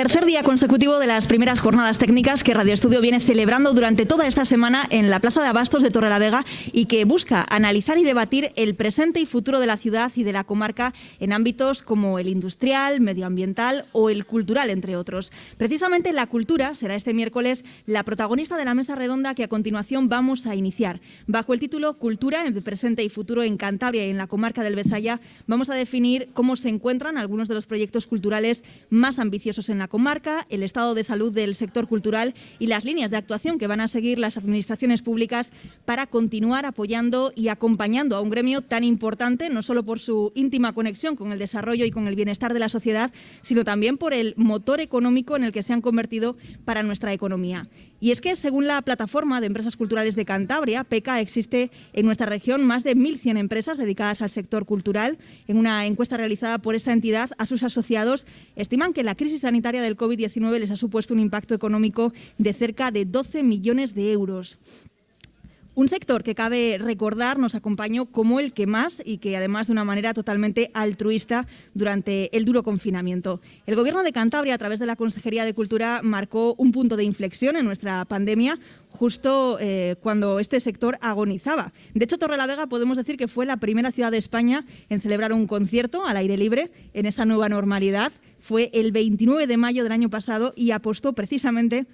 Tercer día consecutivo de las primeras jornadas técnicas que Radio Estudio viene celebrando durante toda esta semana en la Plaza de Abastos de Torrelavega y que busca analizar y debatir el presente y futuro de la ciudad y de la comarca en ámbitos como el industrial, medioambiental o el cultural, entre otros. Precisamente la cultura será este miércoles la protagonista de la mesa redonda que a continuación vamos a iniciar. Bajo el título Cultura, en presente y futuro en Cantabria y en la comarca del Besaya, vamos a definir cómo se encuentran algunos de los proyectos culturales más ambiciosos en la comarca, el estado de salud del sector cultural y las líneas de actuación que van a seguir las administraciones públicas para continuar apoyando y acompañando a un gremio tan importante, no solo por su íntima conexión con el desarrollo y con el bienestar de la sociedad, sino también por el motor económico en el que se han convertido para nuestra economía. Y es que, según la Plataforma de Empresas Culturales de Cantabria, PECA, existe en nuestra región más de 1.100 empresas dedicadas al sector cultural. En una encuesta realizada por esta entidad, a sus asociados estiman que la crisis sanitaria del COVID-19 les ha supuesto un impacto económico de cerca de 12 millones de euros. Un sector que cabe recordar nos acompañó como el que más y que además de una manera totalmente altruista durante el duro confinamiento. El Gobierno de Cantabria, a través de la Consejería de Cultura, marcó un punto de inflexión en nuestra pandemia justo cuando este sector agonizaba. De hecho, Torrelavega podemos decir que fue la primera ciudad de España en celebrar un concierto al aire libre en esa nueva normalidad. Fue el 29 de mayo del año pasado y apostó precisamente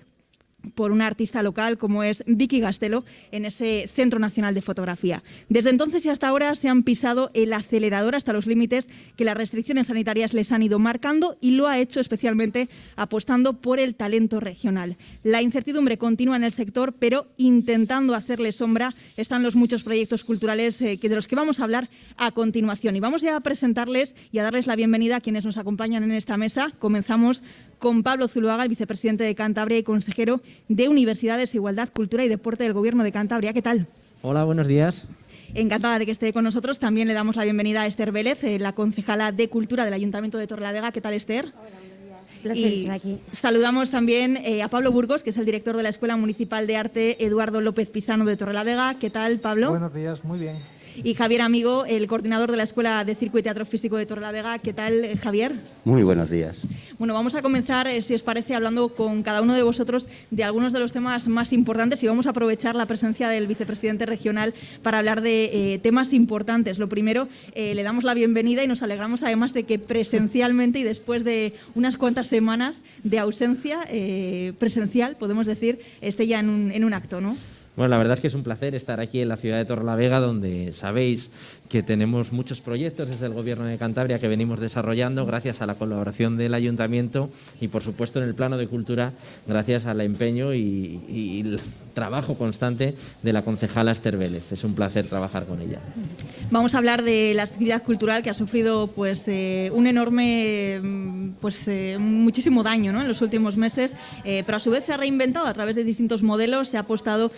por una artista local como es Vicky Gastelo en ese Centro Nacional de Fotografía. Desde entonces y hasta ahora se han pisado el acelerador hasta los límites que las restricciones sanitarias les han ido marcando y lo ha hecho especialmente apostando por el talento regional. La incertidumbre continúa en el sector, pero intentando hacerle sombra están los muchos proyectos culturales de los que vamos a hablar a continuación. Y vamos ya a presentarles y a darles la bienvenida a quienes nos acompañan en esta mesa. Comenzamos con Pablo Zuluaga, el vicepresidente de Cantabria y consejero de Universidades, Igualdad, Cultura y Deporte del Gobierno de Cantabria. ¿Qué tal? Hola, buenos días. Encantada de que esté con nosotros. También le damos la bienvenida a Esther Vélez, la concejala de Cultura del Ayuntamiento de Torrelavega. ¿Qué tal, Esther? Hola, buenos días. Placer estar aquí. Saludamos también a Pablo Burgos, que es el director de la Escuela Municipal de Arte Eduardo López Pisano de Torrelavega. ¿Qué tal, Pablo? Buenos días, muy bien. Y Javier Amigo, el coordinador de la Escuela de Circo y Teatro Físico de Torrelavega. ¿Qué tal, Javier? Muy buenos días. Bueno, vamos a comenzar, si os parece, hablando con cada uno de vosotros de algunos de los temas más importantes y vamos a aprovechar la presencia del vicepresidente regional para hablar de temas importantes. Lo primero, le damos la bienvenida y nos alegramos además de que presencialmente y después de unas cuantas semanas de ausencia presencial, podemos decir, esté ya en un acto, ¿no? Bueno, la verdad es que es un placer estar aquí en la ciudad de Torrelavega, donde sabéis que tenemos muchos proyectos desde el Gobierno de Cantabria que venimos desarrollando gracias a la colaboración del Ayuntamiento y, por supuesto, en el plano de cultura, gracias al empeño y el trabajo constante de la concejala Esther Vélez. Es un placer trabajar con ella. Vamos a hablar de la actividad cultural que ha sufrido un enorme, muchísimo daño, ¿no?, en los últimos meses, pero a su vez se ha reinventado a través de distintos modelos, se ha apostado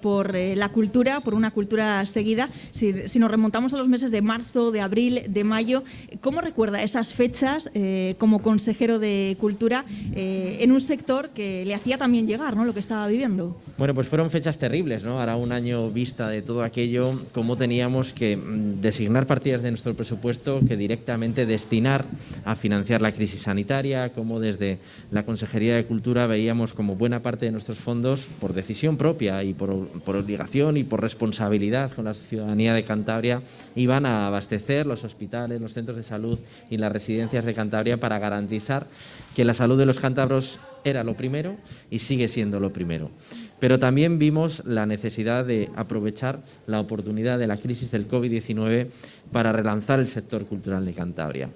por la cultura, por una cultura seguida. Si nos remontamos a los meses de marzo, de abril, de mayo, ¿cómo recuerda esas fechas como consejero de Cultura en un sector que le hacía también llegar, ¿no?, lo que estaba viviendo? Bueno, pues fueron fechas terribles, ¿no? Ahora un año vista de todo aquello, cómo teníamos que designar partidas de nuestro presupuesto que directamente destinar a financiar la crisis sanitaria, cómo desde la Consejería de Cultura veíamos como buena parte de nuestros fondos, por decisión propia y por obligación y por responsabilidad con la ciudadanía de Cantabria, iban a abastecer los hospitales, los centros de salud y las residencias de Cantabria para garantizar que la salud de los cántabros era lo primero y sigue siendo lo primero. Pero también vimos la necesidad de aprovechar la oportunidad de la crisis del COVID-19 para relanzar el sector cultural de Cantabria.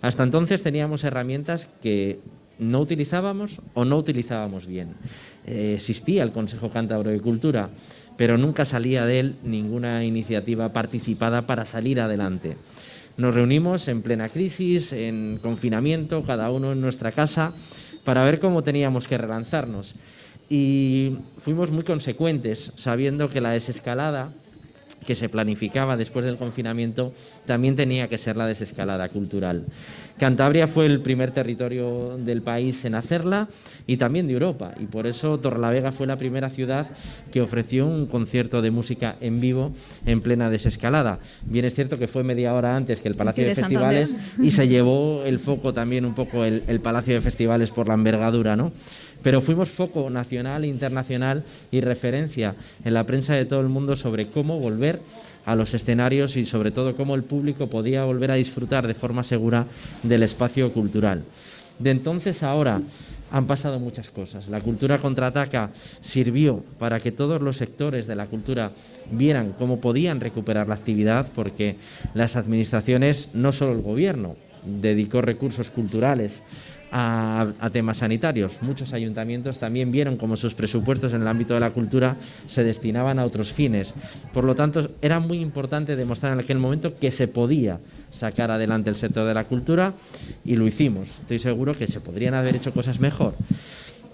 Hasta entonces teníamos herramientas que no utilizábamos o no utilizábamos bien. Existía el Consejo Cántabro de Cultura, pero nunca salía de él ninguna iniciativa participada para salir adelante. Nos reunimos en plena crisis, en confinamiento, cada uno en nuestra casa, para ver cómo teníamos que relanzarnos. Y fuimos muy consecuentes, sabiendo que la desescalada que se planificaba después del confinamiento también tenía que ser la desescalada cultural. Cantabria fue el primer territorio del país en hacerla y también de Europa, y por eso Torrelavega fue la primera ciudad que ofreció un concierto de música en vivo en plena desescalada. Bien es cierto que fue media hora antes que el Palacio de Festivales y se llevó el foco también un poco el Palacio de Festivales por la envergadura, ¿no? Pero fuimos foco nacional e internacional y referencia en la prensa de todo el mundo sobre cómo volver a los escenarios y sobre todo cómo el público podía volver a disfrutar de forma segura del espacio cultural. De entonces a ahora han pasado muchas cosas. La cultura contraataca sirvió para que todos los sectores de la cultura vieran cómo podían recuperar la actividad, porque las administraciones, no solo el gobierno, dedicó recursos culturales a temas sanitarios. Muchos ayuntamientos también vieron cómo sus presupuestos en el ámbito de la cultura se destinaban a otros fines. Por lo tanto, era muy importante demostrar en aquel momento que se podía sacar adelante el sector de la cultura y lo hicimos. Estoy seguro que se podrían haber hecho cosas mejor.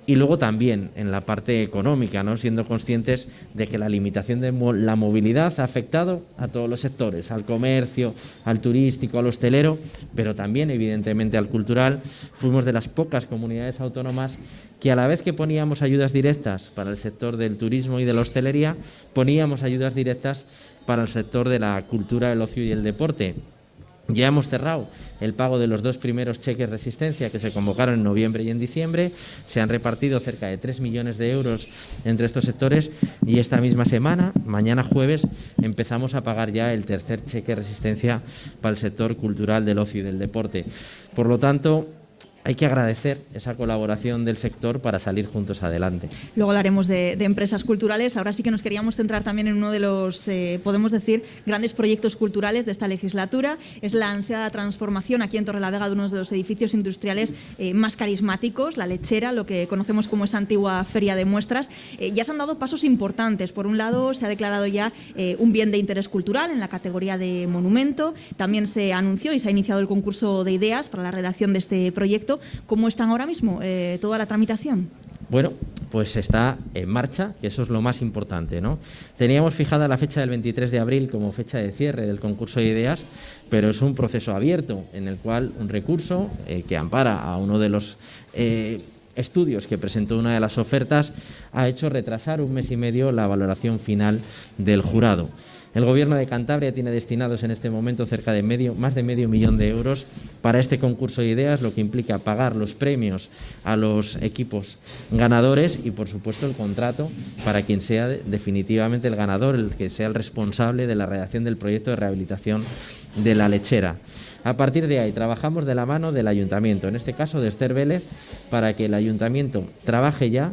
Y luego también en la parte económica, ¿no? Siendo conscientes de que la limitación de la movilidad ha afectado a todos los sectores, al comercio, al turístico, al hostelero, pero también evidentemente al cultural. Fuimos de las pocas comunidades autónomas que a la vez que poníamos ayudas directas para el sector del turismo y de la hostelería, poníamos ayudas directas para el sector de la cultura, el ocio y el deporte. Ya hemos cerrado el pago de los 2 primeros cheques de resistencia que se convocaron en noviembre y en diciembre. Se han repartido cerca de 3 millones de euros entre estos sectores y esta misma semana, mañana jueves, empezamos a pagar ya el tercer cheque de resistencia para el sector cultural, del ocio y del deporte. Por lo tanto, hay que agradecer esa colaboración del sector para salir juntos adelante. Luego hablaremos de empresas culturales. Ahora sí que nos queríamos centrar también en uno de los, podemos decir, grandes proyectos culturales de esta legislatura. Es la ansiada transformación aquí en Torrelavega de uno de los edificios industriales más carismáticos, La Lechera, lo que conocemos como esa antigua feria de muestras. Ya se han dado pasos importantes. Por un lado, se ha declarado ya un bien de interés cultural en la categoría de monumento. También se anunció y se ha iniciado el concurso de ideas para la redacción de este proyecto. ¿Cómo están ahora mismo toda la tramitación? Bueno, pues está en marcha, que eso es lo más importante, ¿no? Teníamos fijada la fecha del 23 de abril como fecha de cierre del concurso de ideas, pero es un proceso abierto en el cual un recurso que ampara a uno de los estudios que presentó una de las ofertas ha hecho retrasar 1 mes y medio la valoración final del jurado. El Gobierno de Cantabria tiene destinados en este momento cerca de más de medio millón de euros para este concurso de ideas, lo que implica pagar los premios a los equipos ganadores y, por supuesto, el contrato para quien sea definitivamente el ganador, el que sea el responsable de la redacción del proyecto de rehabilitación de La Lechera. A partir de ahí trabajamos de la mano del Ayuntamiento, en este caso de Esther Vélez, para que el Ayuntamiento trabaje ya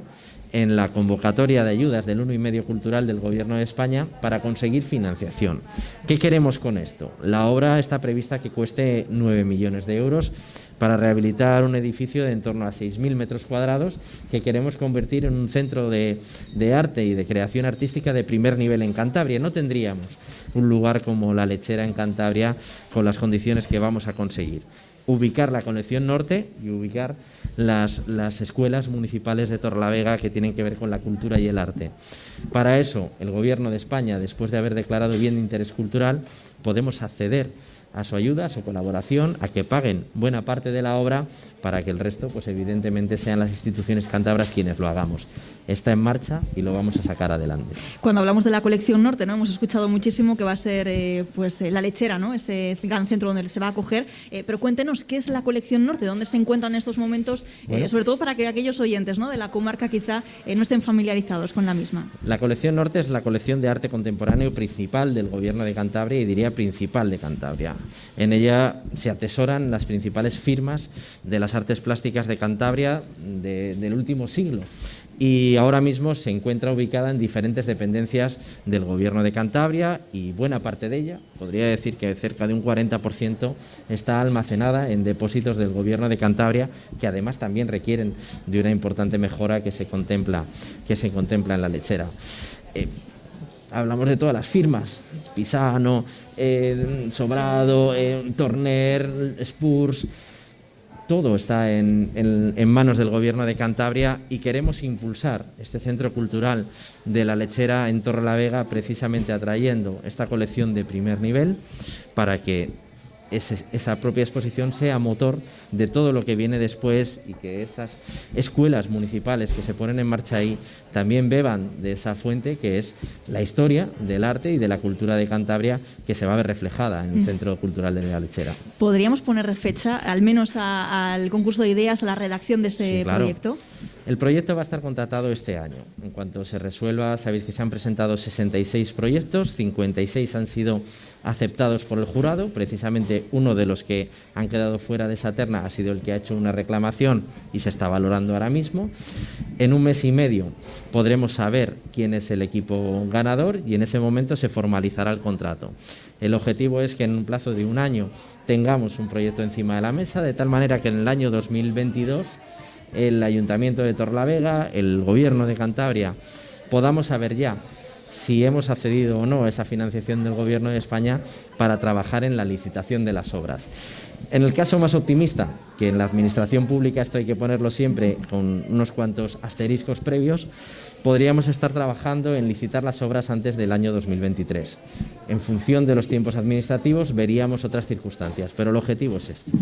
en la convocatoria de ayudas del 1,5 cultural del Gobierno de España para conseguir financiación. ¿Qué queremos con esto? La obra está prevista que cueste 9 millones de euros para rehabilitar un edificio de en torno a 6.000 metros cuadrados que queremos convertir en un centro de arte y de creación artística de primer nivel en Cantabria. No tendríamos un lugar como La Lechera en Cantabria con las condiciones que vamos a conseguir. Ubicar la colección norte y ubicar las escuelas municipales de Torrelavega que tienen que ver con la cultura y el arte. Para eso, el Gobierno de España, después de haber declarado bien de interés cultural, podemos acceder a su ayuda, a su colaboración, a que paguen buena parte de la obra para que el resto, pues evidentemente, sean las instituciones cántabras quienes lo hagamos. Está en marcha y lo vamos a sacar adelante. Cuando hablamos de la colección norte, ¿no? Hemos escuchado muchísimo que va a ser La Lechera, ¿no? Ese gran centro donde se va a acoger. Pero cuéntenos, ¿qué es la colección norte? ¿Dónde se encuentra en estos momentos? Sobre todo para que aquellos oyentes, ¿no?, de la comarca quizá no estén familiarizados con la misma. La colección norte es la colección de arte contemporáneo principal del Gobierno de Cantabria y diría principal de Cantabria. En ella se atesoran las principales firmas de las artes plásticas de Cantabria del último siglo. Y ahora mismo se encuentra ubicada en diferentes dependencias del Gobierno de Cantabria y buena parte de ella, podría decir que cerca de un 40%, está almacenada en depósitos del Gobierno de Cantabria, que además también requieren de una importante mejora que se contempla en La Lechera. Hablamos de todas las firmas, Pisano, Sobrado, Torner, Spurs. todo está en manos del Gobierno de Cantabria y queremos impulsar este centro cultural de La Lechera en Torrelavega, precisamente atrayendo esta colección de primer nivel para que esa propia exposición sea motor de todo lo que viene después y que estas escuelas municipales que se ponen en marcha ahí también beban de esa fuente que es la historia del arte y de la cultura de Cantabria, que se va a ver reflejada en el Centro Cultural de La Lechera. ¿Podríamos poner fecha, al menos al concurso de ideas, a la redacción de ese proyecto? El proyecto va a estar contratado este año. En cuanto se resuelva, sabéis que se han presentado 66 proyectos, 56 han sido aceptados por el jurado. Precisamente uno de los que han quedado fuera de esa terna ha sido el que ha hecho una reclamación y se está valorando ahora mismo. En un mes y medio podremos saber quién es el equipo ganador y en ese momento se formalizará el contrato. El objetivo es que en un plazo de un año tengamos un proyecto encima de la mesa, de tal manera que en el año 2022 el Ayuntamiento de Torrelavega, el Gobierno de Cantabria, podamos saber ya si hemos accedido o no a esa financiación del Gobierno de España para trabajar en la licitación de las obras. En el caso más optimista, que en la administración pública esto hay que ponerlo siempre con unos cuantos asteriscos previos, podríamos estar trabajando en licitar las obras antes del año 2023. En función de los tiempos administrativos veríamos otras circunstancias, pero el objetivo es este.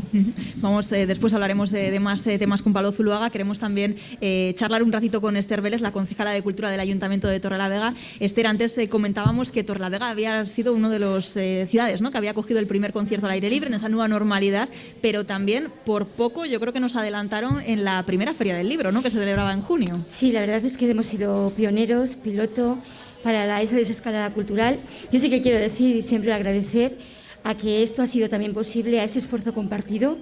Vamos, después hablaremos de más temas con Pablo Zuluaga. Queremos también charlar un ratito con Esther Vélez, la concejala de Cultura del Ayuntamiento de Torrelavega. Esther, antes comentábamos que Torrelavega había sido una de las ciudades, ¿no?, que había cogido el primer concierto al aire libre en esa nueva normalidad, pero también por poco yo creo que nos adelantaron en la primera Feria del Libro, ¿no?, que se celebraba en junio. Sí, la verdad es que hemos sido pioneros, piloto para esa desescalada cultural. Yo sí que quiero decir y siempre agradecer a que esto ha sido también posible, a ese esfuerzo compartido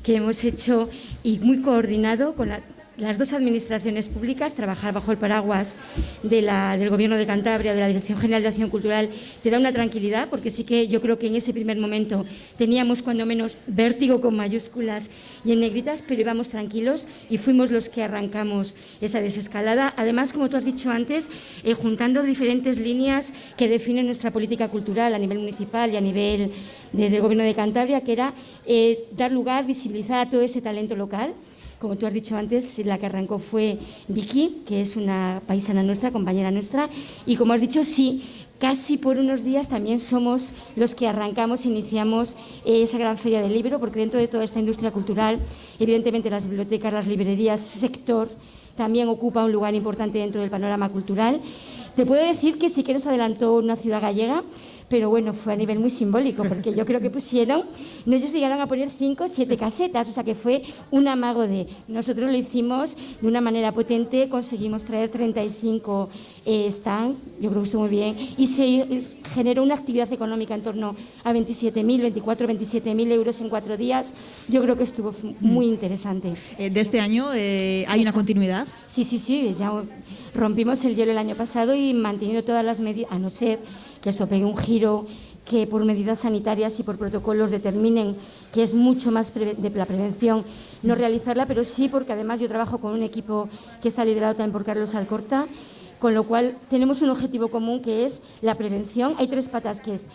que hemos hecho y muy coordinado con las dos administraciones públicas. Trabajar bajo el paraguas del Gobierno de Cantabria, de la Dirección General de Acción Cultural, te da una tranquilidad, porque sí que yo creo que en ese primer momento teníamos cuando menos vértigo con mayúsculas y en negritas, pero íbamos tranquilos y fuimos los que arrancamos esa desescalada. Además, como tú has dicho antes, juntando diferentes líneas que definen nuestra política cultural a nivel municipal y a nivel del Gobierno de Cantabria, que era dar lugar, visibilizar a todo ese talento local. Como tú has dicho antes, la que arrancó fue Vicky, que es una paisana nuestra, compañera nuestra, y como has dicho, sí, casi por unos días también somos los que arrancamos, iniciamos esa gran feria del libro, porque dentro de toda esta industria cultural, evidentemente las bibliotecas, las librerías, ese sector también ocupa un lugar importante dentro del panorama cultural. Te puedo decir que sí que nos adelantó una ciudad gallega, pero bueno, fue a nivel muy simbólico, porque yo creo que pusieron, no ellos llegaron a poner 5 o 7 casetas, o sea que fue un amago de... Nosotros lo hicimos de una manera potente, conseguimos traer 35 stands, yo creo que estuvo muy bien, y se generó una actividad económica en torno a 27.000 euros en 4 días. Yo creo que estuvo muy interesante. ¿De este año hay una continuidad? Sí, ya rompimos el hielo el año pasado y manteniendo todas las medidas, a no ser que esto pegue un giro, que por medidas sanitarias y por protocolos determinen que es mucho más de la prevención no realizarla, pero sí porque además yo trabajo con un equipo que está liderado también por Carlos Alcorta, con lo cual tenemos un objetivo común que es la prevención. Hay 3 patas, que es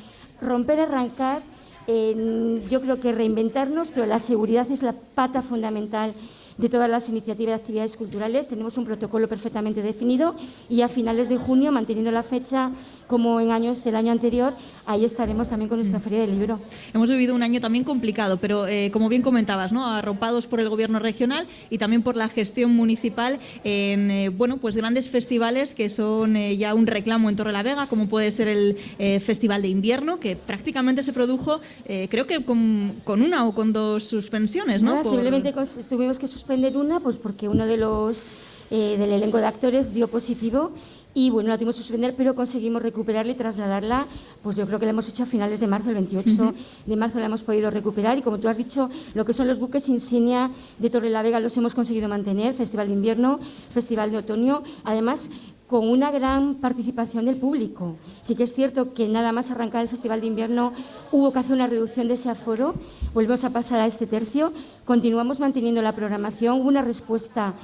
romper, arrancar, yo creo que reinventarnos, pero la seguridad es la pata fundamental de todas las iniciativas y actividades culturales. Tenemos un protocolo perfectamente definido y a finales de junio, manteniendo la fecha como en el año anterior, ahí estaremos también con nuestra Feria del Libro. Hemos vivido un año también complicado, pero como bien comentabas, ¿no?, arropados por el Gobierno regional y también por la gestión municipal en pues grandes festivales que son ya un reclamo en Torrelavega, como puede ser el Festival de Invierno, que prácticamente se produjo, creo que con una o con 2 suspensiones, ¿no? Simplemente tuvimos que suspender una, pues porque uno de los del elenco de actores dio positivo. Y bueno, la tuvimos que suspender, pero conseguimos recuperarla y trasladarla, pues yo creo que la hemos hecho a finales de marzo, el 28 de marzo la hemos podido recuperar. Y como tú has dicho, lo que son los buques insignia de Torrelavega los hemos conseguido mantener, Festival de Invierno, Festival de Otoño, además con una gran participación del público. Sí que es cierto que nada más arrancar el Festival de Invierno hubo que hacer una reducción de ese aforo, volvemos a pasar a este tercio, continuamos manteniendo la programación, hubo una respuesta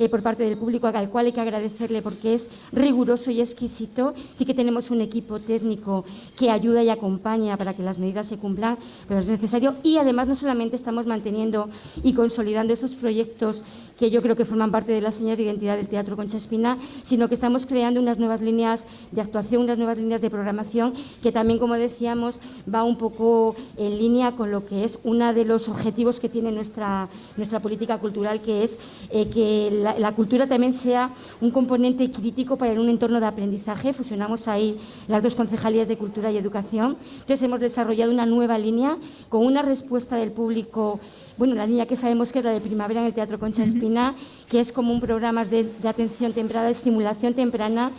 por parte del público, al cual hay que agradecerle porque es riguroso y exquisito. Sí que tenemos un equipo técnico que ayuda y acompaña para que las medidas se cumplan, pero es necesario. Y además no solamente estamos manteniendo y consolidando estos proyectos que yo creo que forman parte de las señas de identidad del Teatro Concha Espina, sino que estamos creando unas nuevas líneas de actuación, unas nuevas líneas de programación, que también, como decíamos, va un poco en línea con lo que es uno de los objetivos que tiene nuestra política cultural, que es que la cultura también sea un componente crítico para un entorno de aprendizaje. Fusionamos ahí las dos concejalías de Cultura y Educación. Entonces, hemos desarrollado una nueva línea con una respuesta del público. Bueno, la línea que sabemos que es la de primavera en el Teatro Concha Espina, que es como un programa de atención temprana, de estimulación temprana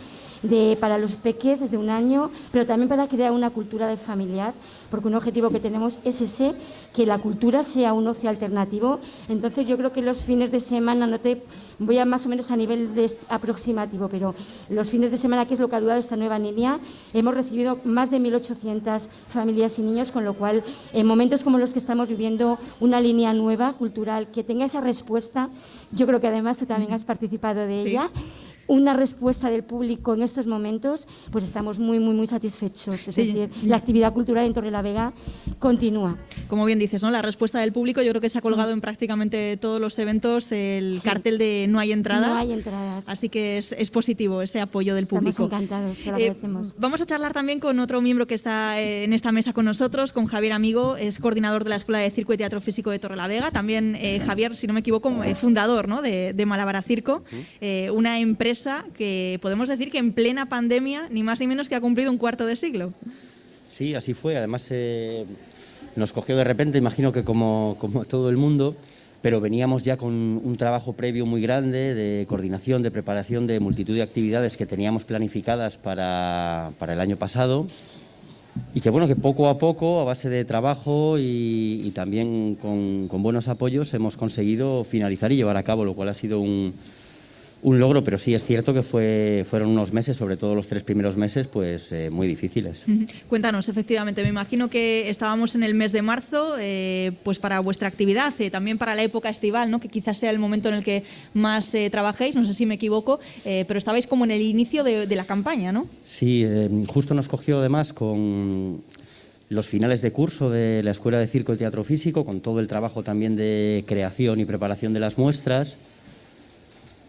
para los peques desde 1 año, pero también para crear una cultura de familiar, porque un objetivo que tenemos es ese, que la cultura sea un ocio alternativo. Entonces yo creo que los fines de semana, voy a más o menos a nivel aproximativo, pero los fines de semana, que es lo que ha durado esta nueva línea, hemos recibido más de 1.800 familias y niños, con lo cual en momentos como los que estamos viviendo, una línea nueva, cultural, que tenga esa respuesta, yo creo que además tú también has participado de ella, una respuesta del público en estos momentos, pues estamos muy, muy, muy satisfechos. Es decir, la actividad cultural en Torrelavega continúa. Como bien dices, ¿no? La respuesta del público, yo creo que se ha colgado en prácticamente todos los eventos el cartel de no hay entradas. No hay entradas. Así que es positivo ese apoyo del público. Estamos encantados, se lo agradecemos. Vamos a charlar también con otro miembro que está en esta mesa con nosotros, con Javier Amigo, es coordinador de la Escuela de Circo y Teatro Físico de Torrelavega. También, Javier, si no me equivoco, fundador, ¿no? de Malabara Circo, una empresa que podemos decir que en plena pandemia, ni más ni menos, que ha cumplido un cuarto de siglo. Sí, así fue. Además, nos cogió de repente, imagino que como todo el mundo, pero veníamos ya con un trabajo previo muy grande de coordinación, de preparación de multitud de actividades que teníamos planificadas para el año pasado, y que bueno, que poco a poco, a base de trabajo y también con buenos apoyos, hemos conseguido finalizar y llevar a cabo, lo cual ha sido un logro, pero sí es cierto que fueron unos meses, sobre todo los 3 primeros meses, pues muy difíciles. Cuéntanos, efectivamente, me imagino que estábamos en el mes de marzo, pues para vuestra actividad, también para la época estival, ¿no? Que quizás sea el momento en el que más trabajéis, no sé si me equivoco, pero estabais como en el inicio de la campaña, ¿no? Sí, justo nos cogió además con los finales de curso de la Escuela de Circo y Teatro Físico, con todo el trabajo también de creación y preparación de las muestras.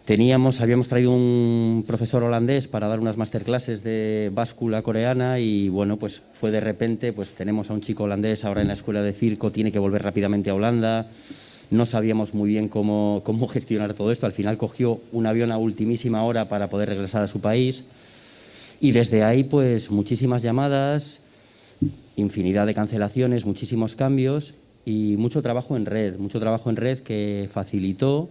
Habíamos traído un profesor holandés para dar unas masterclasses de báscula coreana y bueno, pues fue de repente, pues tenemos a un chico holandés ahora en la escuela de circo, tiene que volver rápidamente a Holanda, no sabíamos muy bien cómo gestionar todo esto, al final cogió un avión a ultimísima hora para poder regresar a su país y desde ahí pues muchísimas llamadas, infinidad de cancelaciones, muchísimos cambios y mucho trabajo en red que facilitó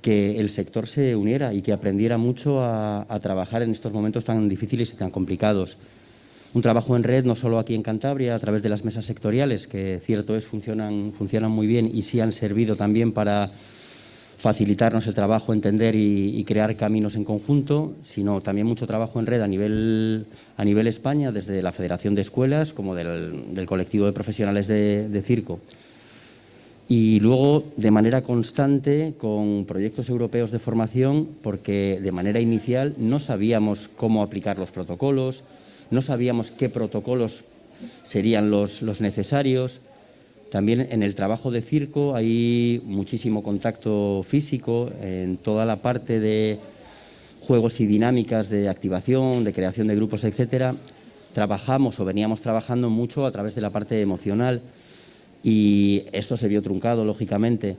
que el sector se uniera y que aprendiera mucho a trabajar en estos momentos tan difíciles y tan complicados. Un trabajo en red no solo aquí en Cantabria, a través de las mesas sectoriales, que cierto es, funcionan muy bien y sí han servido también para facilitarnos el trabajo, entender y crear caminos en conjunto, sino también mucho trabajo en red a nivel España, desde la Federación de Escuelas como del colectivo de profesionales de circo. Y luego, de manera constante, con proyectos europeos de formación, porque de manera inicial no sabíamos cómo aplicar los protocolos, no sabíamos qué protocolos serían los necesarios. También en el trabajo de circo hay muchísimo contacto físico en toda la parte de juegos y dinámicas de activación, de creación de grupos, etcétera. Trabajamos o veníamos trabajando mucho a través de la parte emocional. Y esto se vio truncado, lógicamente,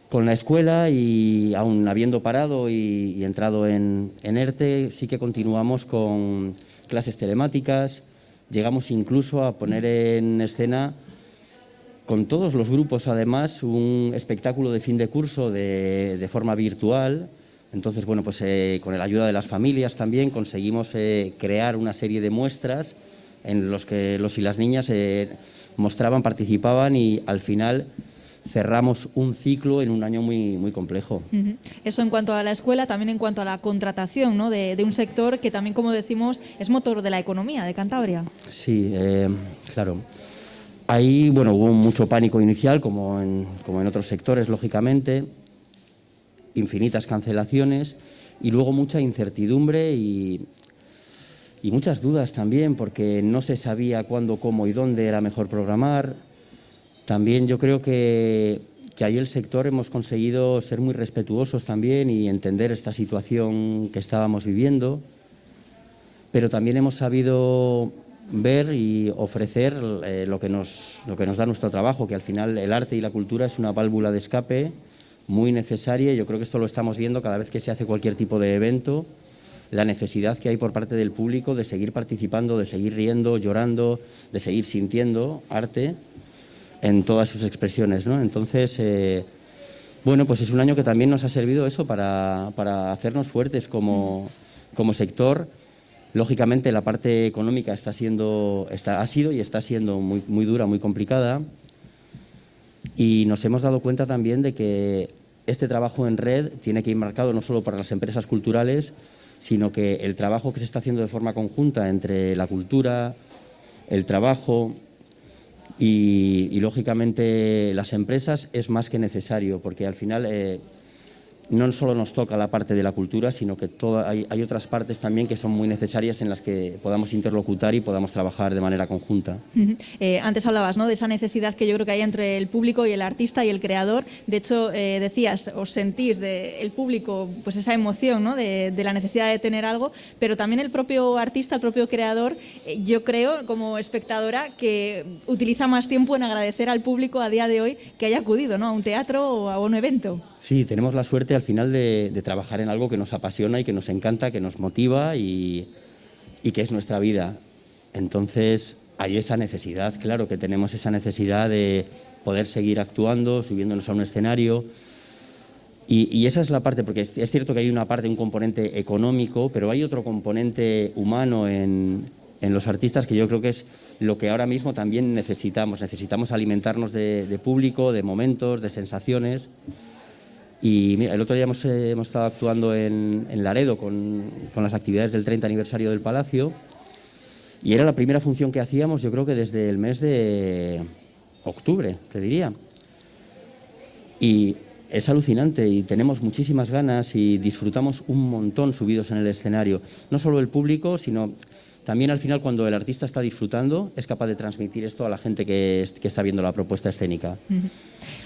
con la escuela y aún habiendo parado y entrado en ERTE, sí que continuamos con clases telemáticas, llegamos incluso a poner en escena con todos los grupos, además, un espectáculo de fin de curso de forma virtual. Entonces, bueno, pues con la ayuda de las familias también conseguimos crear una serie de muestras en los que los y las niñas mostraban, participaban y al final cerramos un ciclo en un año muy, muy complejo. Eso en cuanto a la escuela, también en cuanto a la contratación, ¿no? de un sector que también, como decimos, es motor de la economía de Cantabria. Sí, claro. Ahí, bueno, hubo mucho pánico inicial, como en otros sectores, lógicamente. infinitas cancelaciones y luego mucha incertidumbre y muchas dudas también, porque no se sabía cuándo, cómo y dónde era mejor programar. También yo creo que ahí el sector hemos conseguido ser muy respetuosos también y entender esta situación que estábamos viviendo, pero también hemos sabido ver y ofrecer lo que nos da nuestro trabajo, que al final el arte y la cultura es una válvula de escape muy necesaria. Yo creo que esto lo estamos viendo cada vez que se hace cualquier tipo de evento, la necesidad que hay por parte del público de seguir participando, de seguir riendo, llorando, de seguir sintiendo arte en todas sus expresiones, ¿no? Entonces, bueno, pues es un año que también nos ha servido eso para hacernos fuertes como sector. Lógicamente, la parte económica ha sido y está siendo muy, muy dura, muy complicada. Y nos hemos dado cuenta también de que este trabajo en red tiene que ir marcado no solo para las empresas culturales, sino que el trabajo que se está haciendo de forma conjunta entre la cultura, el trabajo y lógicamente las empresas es más que necesario, porque al final no solo nos toca la parte de la cultura, sino que hay otras partes también que son muy necesarias en las que podamos interlocutar y podamos trabajar de manera conjunta. Antes hablabas, ¿no?, de esa necesidad que yo creo que hay entre el público y el artista y el creador. De hecho, decías, os sentís del público pues esa emoción, ¿no?, de la necesidad de tener algo, pero también el propio artista, el propio creador, yo creo, como espectadora, que utiliza más tiempo en agradecer al público a día de hoy que haya acudido, ¿no?, a un teatro o a un evento. Sí, tenemos la suerte al final de trabajar en algo que nos apasiona y que nos encanta, que nos motiva y que es nuestra vida. Entonces, hay esa necesidad, claro que tenemos esa necesidad de poder seguir actuando, subiéndonos a un escenario. Y esa es la parte, porque es cierto que hay una parte, un componente económico, pero hay otro componente humano en los artistas que yo creo que es lo que ahora mismo también necesitamos. Necesitamos alimentarnos de público, de momentos, de sensaciones. Y mira, el otro día hemos estado actuando en Laredo con las actividades del 30 aniversario del Palacio y era la primera función que hacíamos, yo creo que desde el mes de octubre, te diría. Y es alucinante y tenemos muchísimas ganas y disfrutamos un montón subidos en el escenario. No solo el público, sino también al final cuando el artista está disfrutando es capaz de transmitir esto a la gente que está viendo la propuesta escénica.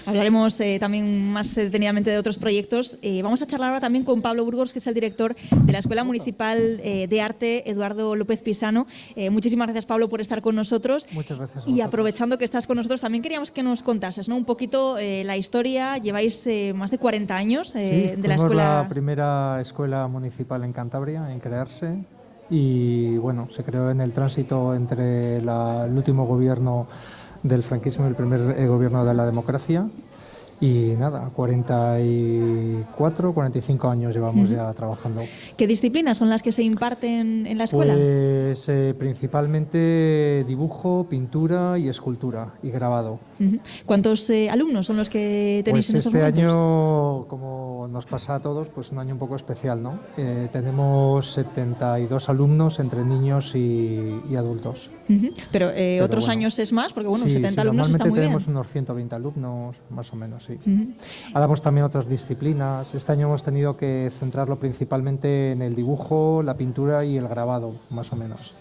Hablaremos también más detenidamente de otros proyectos. Vamos a charlar ahora también con Pablo Burgos, que es el director de la Escuela Municipal de Arte Eduardo López Pisano. Muchísimas gracias, Pablo, por estar con nosotros. Muchas gracias. Y aprovechando que estás con nosotros, también queríamos que nos contases, ¿no?, un poquito la historia. Lleváis más de 40 años de la escuela. La primera escuela municipal en Cantabria en crearse. Y bueno, se creó en el tránsito entre el último gobierno del franquismo y el primer gobierno de la democracia. Y nada, 44, 45 años llevamos ya trabajando. ¿Qué disciplinas son las que se imparten en la escuela? Pues principalmente dibujo, pintura y escultura y grabado. ¿Cuántos alumnos son los que tenéis pues en estos este momentos? Año, como nos pasa a todos, pues un año un poco especial, ¿no? Tenemos 72 alumnos entre niños y adultos. Pero otros bueno, años es más, porque bueno, sí, 70 alumnos está muy bien. Normalmente tenemos unos 120 alumnos, más o menos, sí. Damos también otras disciplinas. Este año hemos tenido que centrarlo principalmente en el dibujo, la pintura y el grabado, más o menos.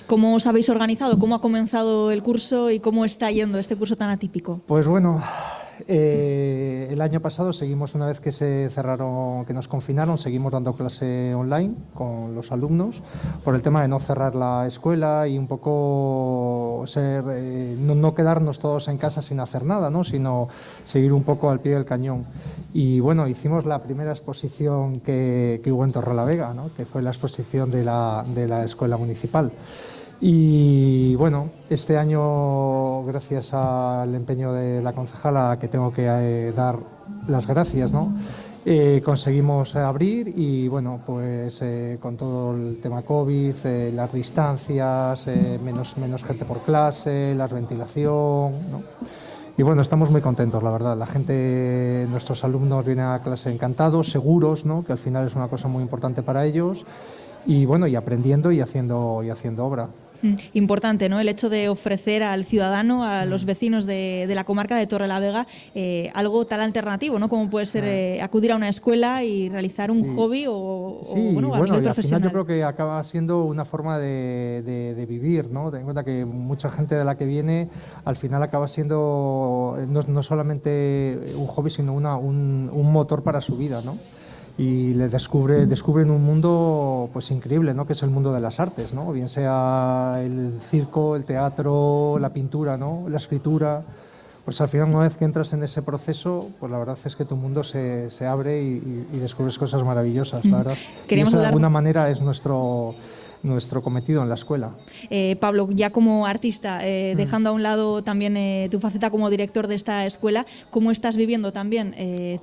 ¿Cómo os habéis organizado? ¿Cómo ha comenzado el curso y cómo está yendo este curso tan atípico? Pues bueno, el año pasado seguimos, una vez que se cerraron, que nos confinaron, seguimos dando clase online con los alumnos por el tema de no cerrar la escuela y un poco no quedarnos todos en casa sin hacer nada, ¿no?, sino seguir un poco al pie del cañón. Y bueno, hicimos la primera exposición que hubo en Torrelavega, ¿no?, que fue la exposición de la escuela municipal. Y bueno, este año, gracias al empeño de la concejala, que tengo que dar las gracias, ¿no?, conseguimos abrir y bueno, pues con todo el tema COVID, las distancias, menos gente por clase, la ventilación, ¿no? Y bueno, estamos muy contentos, la verdad. La gente, nuestros alumnos vienen a clase encantados, seguros, ¿no?, que al final es una cosa muy importante para ellos. Y bueno, y aprendiendo y haciendo obra. Importante, ¿no? El hecho de ofrecer al ciudadano, a los vecinos de la comarca de Torrelavega, algo tan alternativo, ¿no? Como puede ser acudir a una escuela y realizar un hobby o a nivel y al profesional. final yo creo que acaba siendo una forma de vivir, ¿no? Ten en cuenta que mucha gente de la que viene al final acaba siendo no solamente un hobby, sino un motor para su vida, ¿no? Y descubren un mundo pues increíble, ¿no? Que es el mundo de las artes, ¿no? Bien sea el circo, el teatro, la pintura, ¿no? La escritura. Pues al final, una vez que entras en ese proceso, pues la verdad es que tu mundo se abre y descubres cosas maravillosas, la verdad. Y eso de alguna manera es nuestro cometido en la escuela. Pablo, ya como artista, dejando a un lado también tu faceta como director de esta escuela, ¿cómo estás viviendo también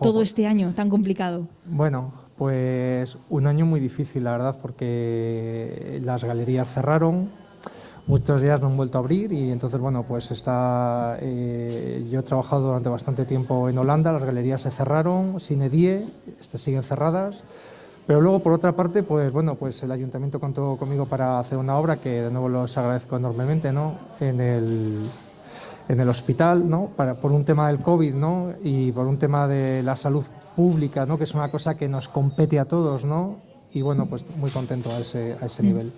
todo este año tan complicado? Bueno, pues un año muy difícil, la verdad, porque las galerías cerraron, muchos días no han vuelto a abrir y entonces, bueno, pues yo he trabajado durante bastante tiempo en Holanda, las galerías se cerraron, Cine Die, siguen cerradas. Pero luego, por otra parte, pues bueno, pues el ayuntamiento contó conmigo para hacer una obra que de nuevo los agradezco enormemente, ¿no? En el hospital, ¿no? Por un tema del COVID, ¿no? Y por un tema de la salud pública, ¿no? Que es una cosa que nos compete a todos, ¿no? Y bueno, pues muy contento a ese nivel.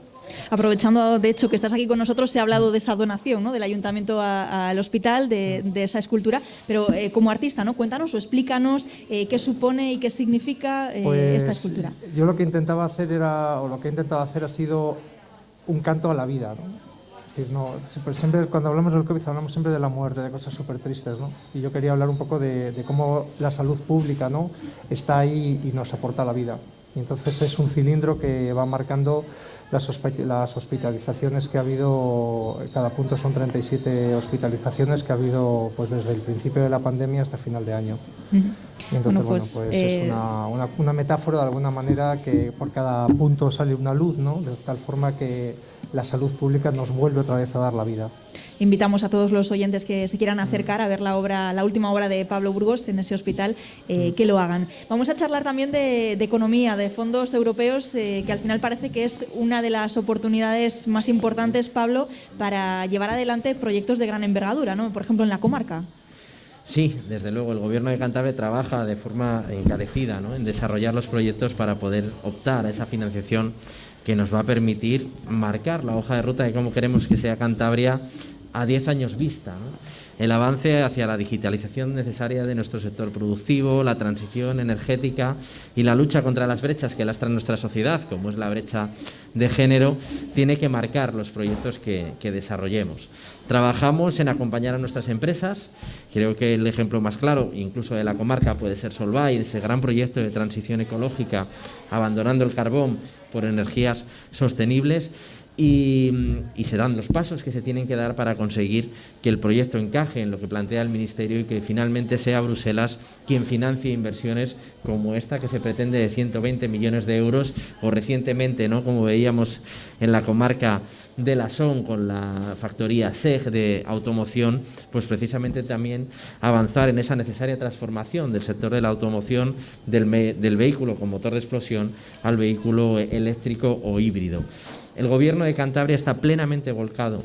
Aprovechando, de hecho, que estás aquí con nosotros, se ha hablado de esa donación, ¿no? Del ayuntamiento al hospital, de esa escultura, pero como artista, ¿no? Cuéntanos o explícanos qué supone y qué significa esta escultura. Yo lo que intentaba hacer ha sido un canto a la vida, ¿no? Es decir, siempre cuando hablamos del COVID hablamos siempre de la muerte, de cosas súper tristes, ¿no? Y yo quería hablar un poco de cómo la salud pública, ¿no? Está ahí y nos aporta la vida. Y entonces es un cilindro que va marcando las hospitalizaciones que ha habido, cada punto son 37 hospitalizaciones que ha habido pues desde el principio de la pandemia hasta final de año. Y entonces, es una metáfora de alguna manera que por cada punto sale una luz, ¿no? De tal forma que la salud pública nos vuelve otra vez a dar la vida. Invitamos a todos los oyentes que se quieran acercar a ver la última obra de Pablo Burgos en ese hospital, que lo hagan. Vamos a charlar también de economía, de fondos europeos, que al final parece que es una de las oportunidades más importantes, Pablo, para llevar adelante proyectos de gran envergadura, ¿no? Por ejemplo, en la comarca. Sí, desde luego, el Gobierno de Cantabria trabaja de forma encarecida, ¿no? En desarrollar los proyectos para poder optar a esa financiación que nos va a permitir marcar la hoja de ruta de cómo queremos que sea Cantabria a 10 años vista, ¿no? El avance hacia la digitalización necesaria de nuestro sector productivo, la transición energética y la lucha contra las brechas que lastra nuestra sociedad, como es la brecha de género, tiene que marcar los proyectos que desarrollemos. Trabajamos en acompañar a nuestras empresas. Creo que el ejemplo más claro, incluso de la comarca, puede ser Solvay, ese gran proyecto de transición ecológica, abandonando el carbón por energías sostenibles. Y se dan los pasos que se tienen que dar para conseguir que el proyecto encaje en lo que plantea el Ministerio y que finalmente sea Bruselas quien financie inversiones como esta que se pretende de 120 millones de euros o recientemente, ¿no? Como veíamos en la comarca de la SON con la factoría SEG de automoción, pues precisamente también avanzar en esa necesaria transformación del sector de la automoción del vehículo con motor de explosión al vehículo eléctrico o híbrido. El Gobierno de Cantabria está plenamente volcado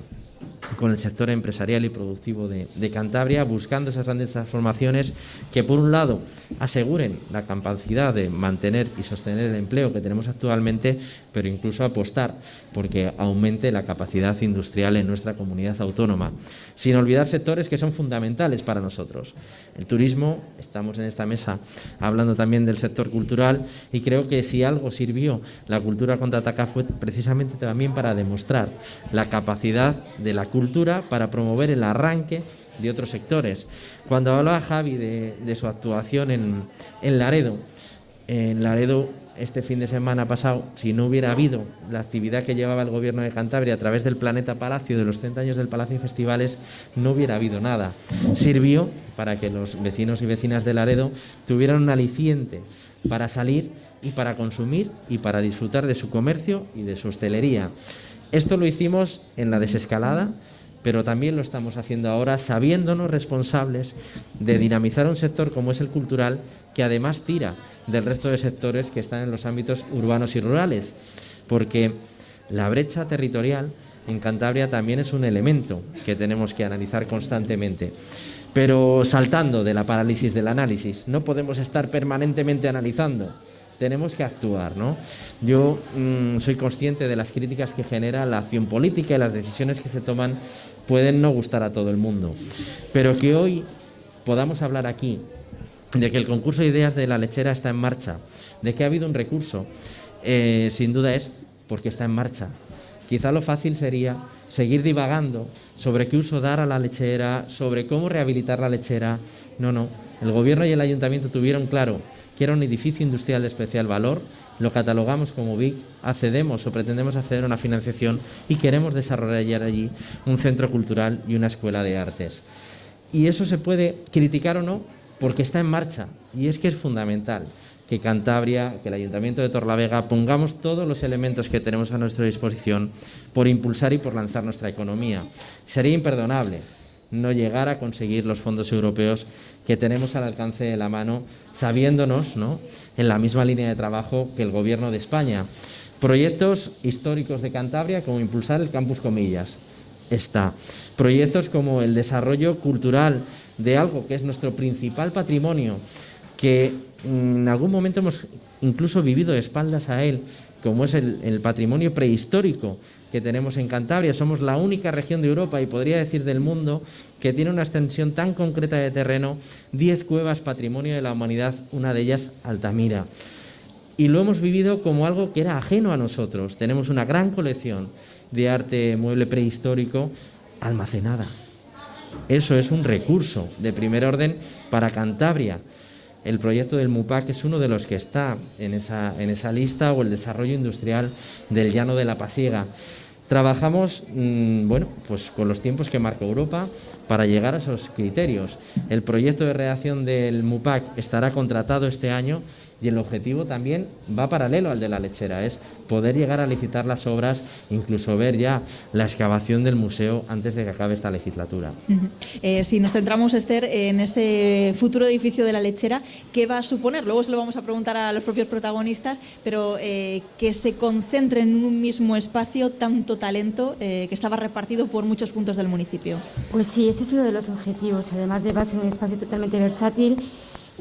con el sector empresarial y productivo de Cantabria, buscando esas grandes transformaciones que, por un lado, aseguren la capacidad de mantener y sostener el empleo que tenemos actualmente, pero incluso apostar porque aumente la capacidad industrial en nuestra comunidad autónoma, sin olvidar sectores que son fundamentales para nosotros. El turismo, estamos en esta mesa hablando también del sector cultural, y creo que si algo sirvió la cultura contraataca fue precisamente también para demostrar la capacidad de la cultura para promover el arranque de otros sectores. Cuando hablaba Javi de su actuación en Laredo, este fin de semana pasado, si no hubiera habido la actividad que llevaba el Gobierno de Cantabria a través del Planeta Palacio, de los 30 años del Palacio y Festivales, no hubiera habido nada. Sirvió para que los vecinos y vecinas de Laredo tuvieran un aliciente para salir y para consumir y para disfrutar de su comercio y de su hostelería. Esto lo hicimos en la desescalada, pero también lo estamos haciendo ahora sabiéndonos responsables de dinamizar un sector como es el cultural, que además tira del resto de sectores que están en los ámbitos urbanos y rurales, porque la brecha territorial en Cantabria también es un elemento que tenemos que analizar constantemente. Pero saltando de la parálisis del análisis, no podemos estar permanentemente analizando, tenemos que actuar, ¿no? Yo soy consciente de las críticas que genera la acción política y las decisiones que se toman pueden no gustar a todo el mundo, pero que hoy podamos hablar aquí de que el concurso de ideas de La Lechera está en marcha, de que ha habido un recurso, sin duda es porque está en marcha. Quizá lo fácil sería seguir divagando sobre qué uso dar a la lechera, sobre cómo rehabilitar la lechera. No. El Gobierno y el Ayuntamiento tuvieron claro que era un edificio industrial de especial valor, lo catalogamos como BIC, accedemos o pretendemos acceder a una financiación y queremos desarrollar allí un centro cultural y una escuela de artes. Y eso se puede criticar o no porque está en marcha y es que es fundamental que Cantabria, que el Ayuntamiento de Torrelavega pongamos todos los elementos que tenemos a nuestra disposición por impulsar y por lanzar nuestra economía. Sería imperdonable no llegar a conseguir los fondos europeos que tenemos al alcance de la mano, sabiéndonos, ¿no?, en la misma línea de trabajo que el Gobierno de España. Proyectos históricos de Cantabria, como impulsar el Campus Comillas, está. Proyectos como el desarrollo cultural de algo que es nuestro principal patrimonio, que en algún momento hemos incluso vivido de espaldas a él, como es el patrimonio prehistórico que tenemos en Cantabria. Somos la única región de Europa y podría decir del mundo que tiene una extensión tan concreta de terreno, 10 cuevas patrimonio de la humanidad, una de ellas Altamira. Y lo hemos vivido como algo que era ajeno a nosotros. Tenemos una gran colección de arte mueble prehistórico almacenada. Eso es un recurso de primer orden para Cantabria. El proyecto del MUPAC es uno de los que está en esa lista, o el desarrollo industrial del Llano de la Pasiega. Trabajamos pues con los tiempos que marca Europa para llegar a esos criterios. El proyecto de redacción del MUPAC estará contratado este año y el objetivo también va paralelo al de la lechera, es poder llegar a licitar las obras, incluso ver ya la excavación del museo antes de que acabe esta legislatura. Si nos centramos, Esther, en ese futuro edificio de la lechera, ¿qué va a suponer? Luego se lo vamos a preguntar a los propios protagonistas, pero que se concentre en un mismo espacio tanto talento que estaba repartido por muchos puntos del municipio. Pues sí, ese es uno de los objetivos. Además de ser un espacio totalmente versátil,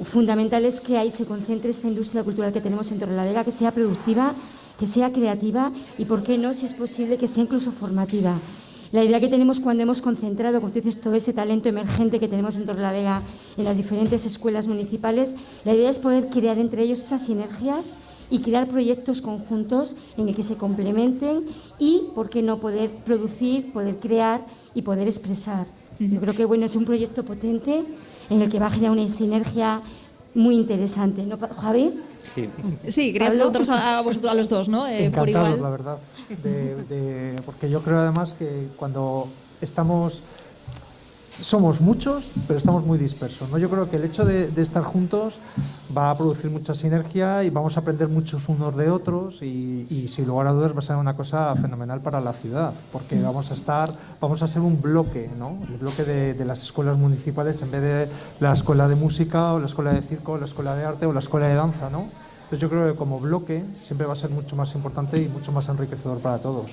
fundamental es que ahí se concentre esta industria cultural que tenemos en Torrelavega, que sea productiva, que sea creativa y, ¿por qué no?, si es posible, que sea incluso formativa. La idea que tenemos cuando hemos concentrado, como tú dices, todo ese talento emergente que tenemos en Torrelavega en las diferentes escuelas municipales, la idea es poder crear entre ellos esas sinergias y crear proyectos conjuntos en el que se complementen y, ¿por qué no?, poder producir, poder crear y poder expresar. Yo creo que es un proyecto potente en el que va a generar una sinergia muy interesante, ¿no, Javi? Sí, quería preguntaros a vosotros, a los dos, ¿no? Encantados, por igual. la verdad, porque yo creo además que cuando somos muchos, pero estamos muy dispersos, ¿no? Yo creo que el hecho de estar juntos va a producir mucha sinergia y vamos a aprender muchos unos de otros y sin lugar a dudas va a ser una cosa fenomenal para la ciudad, porque vamos a ser un bloque, ¿no? El bloque de las escuelas municipales en vez de la escuela de música o la escuela de circo o la escuela de arte o la escuela de danza, ¿no? Entonces yo creo que como bloque siempre va a ser mucho más importante y mucho más enriquecedor para todos.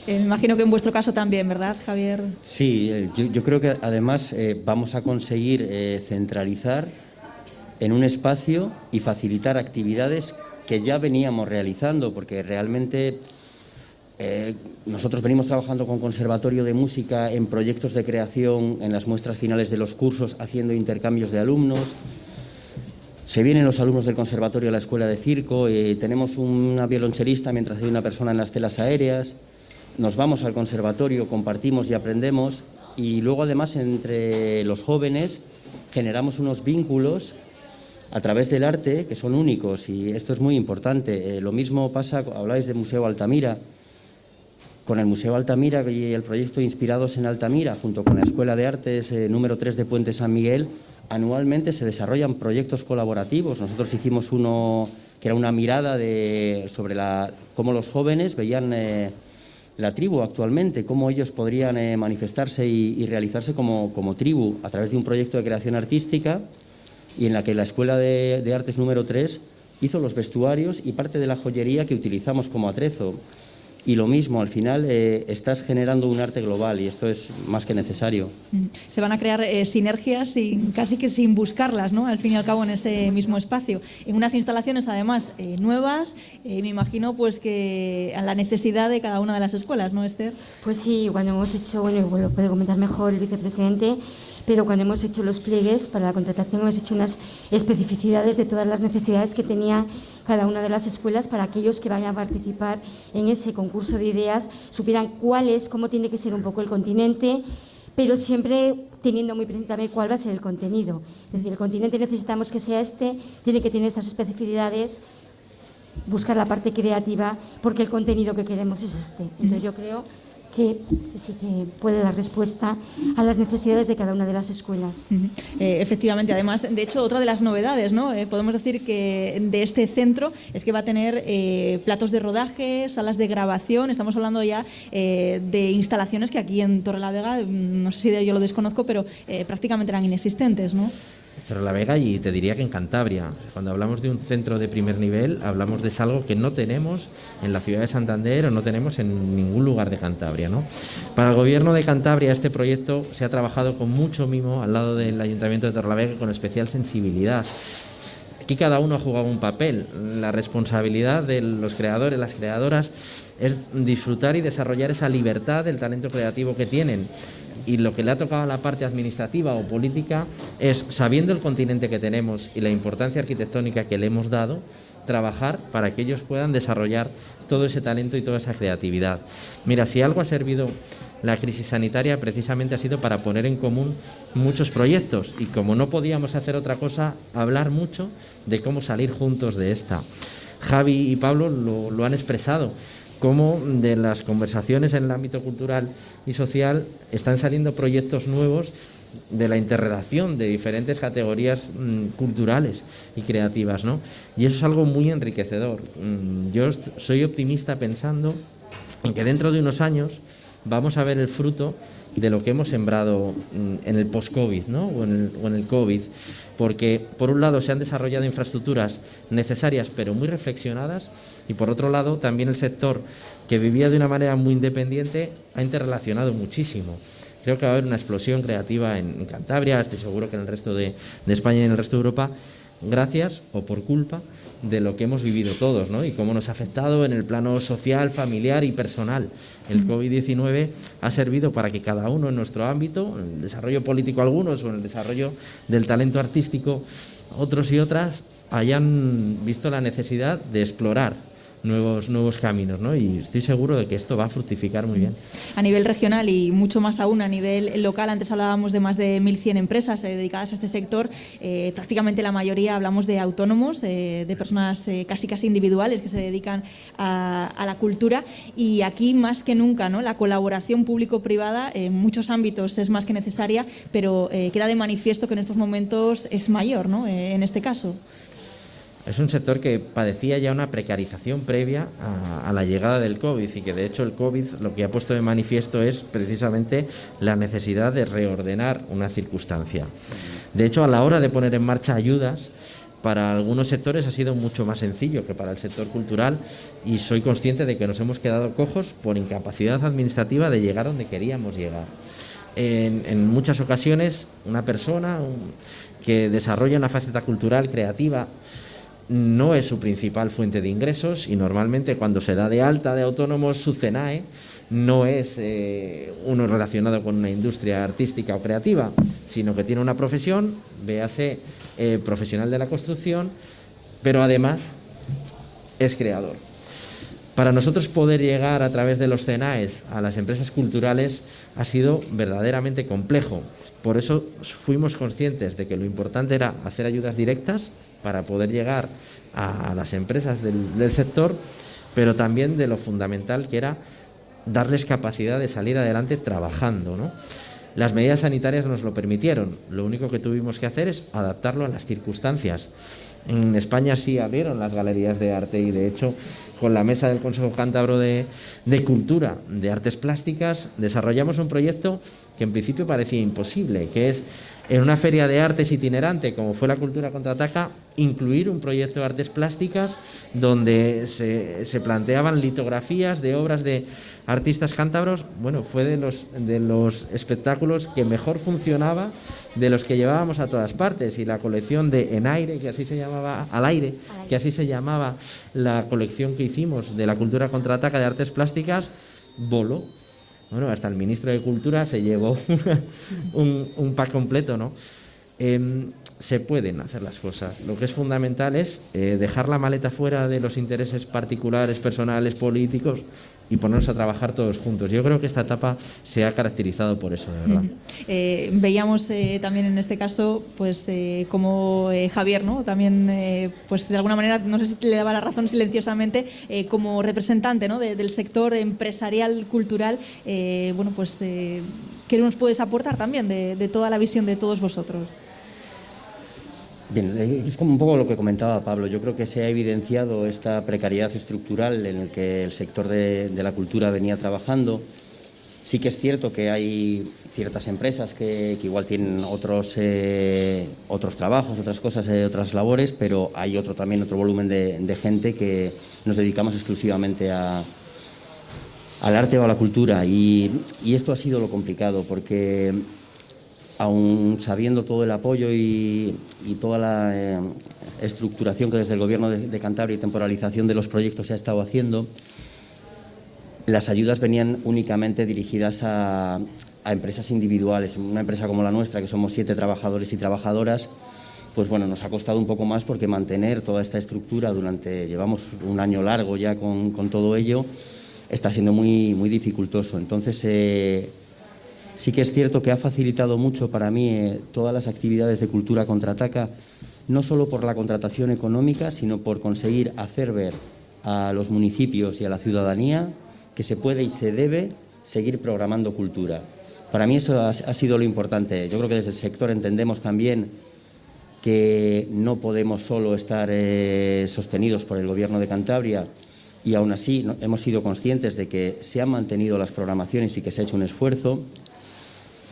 Me imagino que en vuestro caso también, ¿verdad, Javier? Sí, yo creo que además vamos a conseguir centralizar en un espacio y facilitar actividades que ya veníamos realizando, porque realmente nosotros venimos trabajando con Conservatorio de Música en proyectos de creación en las muestras finales de los cursos, haciendo intercambios de alumnos. Se vienen los alumnos del conservatorio a la escuela de circo, tenemos una violonchelista mientras hay una persona en las telas aéreas. Nos vamos al conservatorio, compartimos y aprendemos, y luego además entre los jóvenes generamos unos vínculos a través del arte que son únicos, y esto es muy importante. Lo mismo pasa, habláis del Museo Altamira. Con el Museo Altamira y el proyecto Inspirados en Altamira, junto con la Escuela de Artes número 3 de Puente San Miguel, anualmente se desarrollan proyectos colaborativos. Nosotros hicimos uno que era una mirada sobre cómo los jóvenes veían la tribu actualmente, cómo ellos podrían manifestarse y realizarse como tribu a través de un proyecto de creación artística, y en la que la Escuela de Artes número 3 hizo los vestuarios y parte de la joyería que utilizamos como atrezo. y lo mismo, al final estás generando un arte global y esto es más que necesario. Se van a crear sinergias casi que sin buscarlas, ¿no? Al fin y al cabo en ese mismo espacio. En unas instalaciones además nuevas, me imagino pues que a la necesidad de cada una de las escuelas, ¿no, Esther? Pues sí, cuando hemos hecho, bueno, lo puede comentar mejor el vicepresidente, pero cuando hemos hecho los pliegues para la contratación hemos hecho unas especificidades de todas las necesidades que tenía cada una de las escuelas para aquellos que vayan a participar en ese concurso de ideas, supieran cómo tiene que ser un poco el continente, pero siempre teniendo muy presente también cuál va a ser el contenido. Es decir, el continente necesitamos que sea tiene que tener estas especificidades, buscar la parte creativa, porque el contenido que queremos es Entonces yo creo que sí que puede dar respuesta a las necesidades de cada una de las escuelas. Efectivamente, además, de hecho, otra de las novedades, ¿no? Podemos decir que de este centro es que va a tener platos de rodaje, salas de grabación. Estamos hablando ya de instalaciones que aquí en Torrelavega, no sé si yo lo desconozco, pero prácticamente eran inexistentes, ¿no? Torrelavega, y te diría que en Cantabria. Cuando hablamos de un centro de primer nivel, hablamos de algo que no tenemos en la ciudad de Santander o no tenemos en ningún lugar de Cantabria, ¿no? Para el Gobierno de Cantabria este proyecto se ha trabajado con mucho mimo al lado del Ayuntamiento de Torrelavega, con especial sensibilidad. Aquí cada uno ha jugado un papel. La responsabilidad de los creadores, las creadoras, es disfrutar y desarrollar esa libertad del talento creativo que tienen. Y lo que le ha tocado a la parte administrativa o política es, sabiendo el continente que tenemos y la importancia arquitectónica que le hemos dado, trabajar para que ellos puedan desarrollar todo ese talento y toda esa creatividad. Mira, si algo ha servido la crisis sanitaria, precisamente ha sido para poner en común muchos proyectos, y como no podíamos hacer otra cosa, hablar mucho de cómo salir juntos de esta. Javi y Pablo lo han expresado, cómo de las conversaciones en el ámbito cultural y social están saliendo proyectos nuevos de la interrelación de diferentes categorías culturales y creativas, ¿no? Y eso es algo muy enriquecedor. Yo soy optimista pensando en que dentro de unos años vamos a ver el fruto de lo que hemos sembrado en el post-COVID, ¿no? o en el COVID, porque por un lado se han desarrollado infraestructuras necesarias pero muy reflexionadas, y por otro lado también el sector, que vivía de una manera muy independiente, ha interrelacionado muchísimo. Creo que va a haber una explosión creativa en Cantabria, estoy seguro que en el resto de España y en el resto de Europa, gracias o por culpa de lo que hemos vivido todos, ¿no? Y cómo nos ha afectado en el plano social, familiar y personal. El COVID-19 ha servido para que cada uno en nuestro ámbito, en el desarrollo político algunos o en el desarrollo del talento artístico otros y otras, hayan visto la necesidad de explorar nuevos caminos, ¿no? Y estoy seguro de que esto va a fructificar muy bien. A nivel regional y mucho más aún a nivel local, antes hablábamos de más de 1.100 empresas dedicadas a este sector, prácticamente la mayoría hablamos de autónomos, de personas casi individuales que se dedican a la cultura, y aquí más que nunca, ¿no? La colaboración público-privada en muchos ámbitos es más que necesaria, pero queda de manifiesto que en estos momentos es mayor, ¿no? En este caso. Es un sector que padecía ya una precarización previa a la llegada del COVID, y que de hecho el COVID lo que ha puesto de manifiesto es precisamente la necesidad de reordenar una circunstancia. De hecho, a la hora de poner en marcha ayudas, para algunos sectores ha sido mucho más sencillo que para el sector cultural, y soy consciente de que nos hemos quedado cojos por incapacidad administrativa de llegar donde queríamos llegar. En muchas ocasiones, una persona que desarrolla una faceta cultural creativa no es su principal fuente de ingresos, y normalmente cuando se da de alta de autónomos su CENAE no es uno relacionado con una industria artística o creativa, sino que tiene una profesión, véase profesional de la construcción, pero además es creador. Para nosotros poder llegar a través de los CENAEs a las empresas culturales ha sido verdaderamente complejo. Por eso fuimos conscientes de que lo importante era hacer ayudas directas para poder llegar a las empresas del sector, pero también de lo fundamental que era darles capacidad de salir adelante trabajando, ¿no? Las medidas sanitarias nos lo permitieron, lo único que tuvimos que hacer es adaptarlo a las circunstancias. En España sí abrieron las galerías de arte, y de hecho con la mesa del Consejo Cántabro de Cultura, de Artes Plásticas, desarrollamos un proyecto que en principio parecía imposible, que es en una feria de artes itinerante como fue la Cultura Contraataca, incluir un proyecto de artes plásticas donde se planteaban litografías de obras de artistas cántabros. Bueno, fue de los espectáculos que mejor funcionaba, de los que llevábamos a todas partes, y la colección de En Aire, que así se llamaba, Al Aire, que así se llamaba la colección que hicimos de la Cultura Contraataca de artes plásticas, voló. Bueno, hasta el ministro de Cultura se llevó un pack completo, ¿no? Se pueden hacer las cosas. Lo que es fundamental es dejar la maleta fuera de los intereses particulares, personales, políticos, y ponernos a trabajar todos juntos. Yo creo que esta etapa se ha caracterizado por eso, de verdad. Veíamos también en este caso, pues como Javier, ¿no? También, pues de alguna manera, no sé si le daba la razón silenciosamente, como representante, ¿no? del sector empresarial, cultural, bueno, pues ¿qué nos puedes aportar también de toda la visión de todos vosotros? Bien, es como un poco lo que comentaba Pablo. Yo creo que se ha evidenciado esta precariedad estructural en el que el sector de la cultura venía trabajando. Sí que es cierto que hay ciertas empresas que igual tienen otros trabajos, otras cosas, otras labores, pero hay también otro volumen de gente que nos dedicamos exclusivamente al arte o a la cultura. Y esto ha sido lo complicado, porque aún sabiendo todo el apoyo y toda la estructuración que desde el Gobierno de Cantabria y temporalización de los proyectos se ha estado haciendo, las ayudas venían únicamente dirigidas a empresas individuales. Una empresa como la nuestra, que somos 7 trabajadores y trabajadoras, pues bueno, nos ha costado un poco más, porque mantener toda esta estructura llevamos un año largo ya con todo ello, está siendo muy, muy dificultoso. Entonces, sí que es cierto que ha facilitado mucho para mí todas las actividades de Cultura Contraataca, no solo por la contratación económica, sino por conseguir hacer ver a los municipios y a la ciudadanía que se puede y se debe seguir programando cultura. Para mí eso ha sido lo importante. Yo creo que desde el sector entendemos también que no podemos solo estar sostenidos por el Gobierno de Cantabria, y aún así hemos sido conscientes de que se han mantenido las programaciones y que se ha hecho un esfuerzo.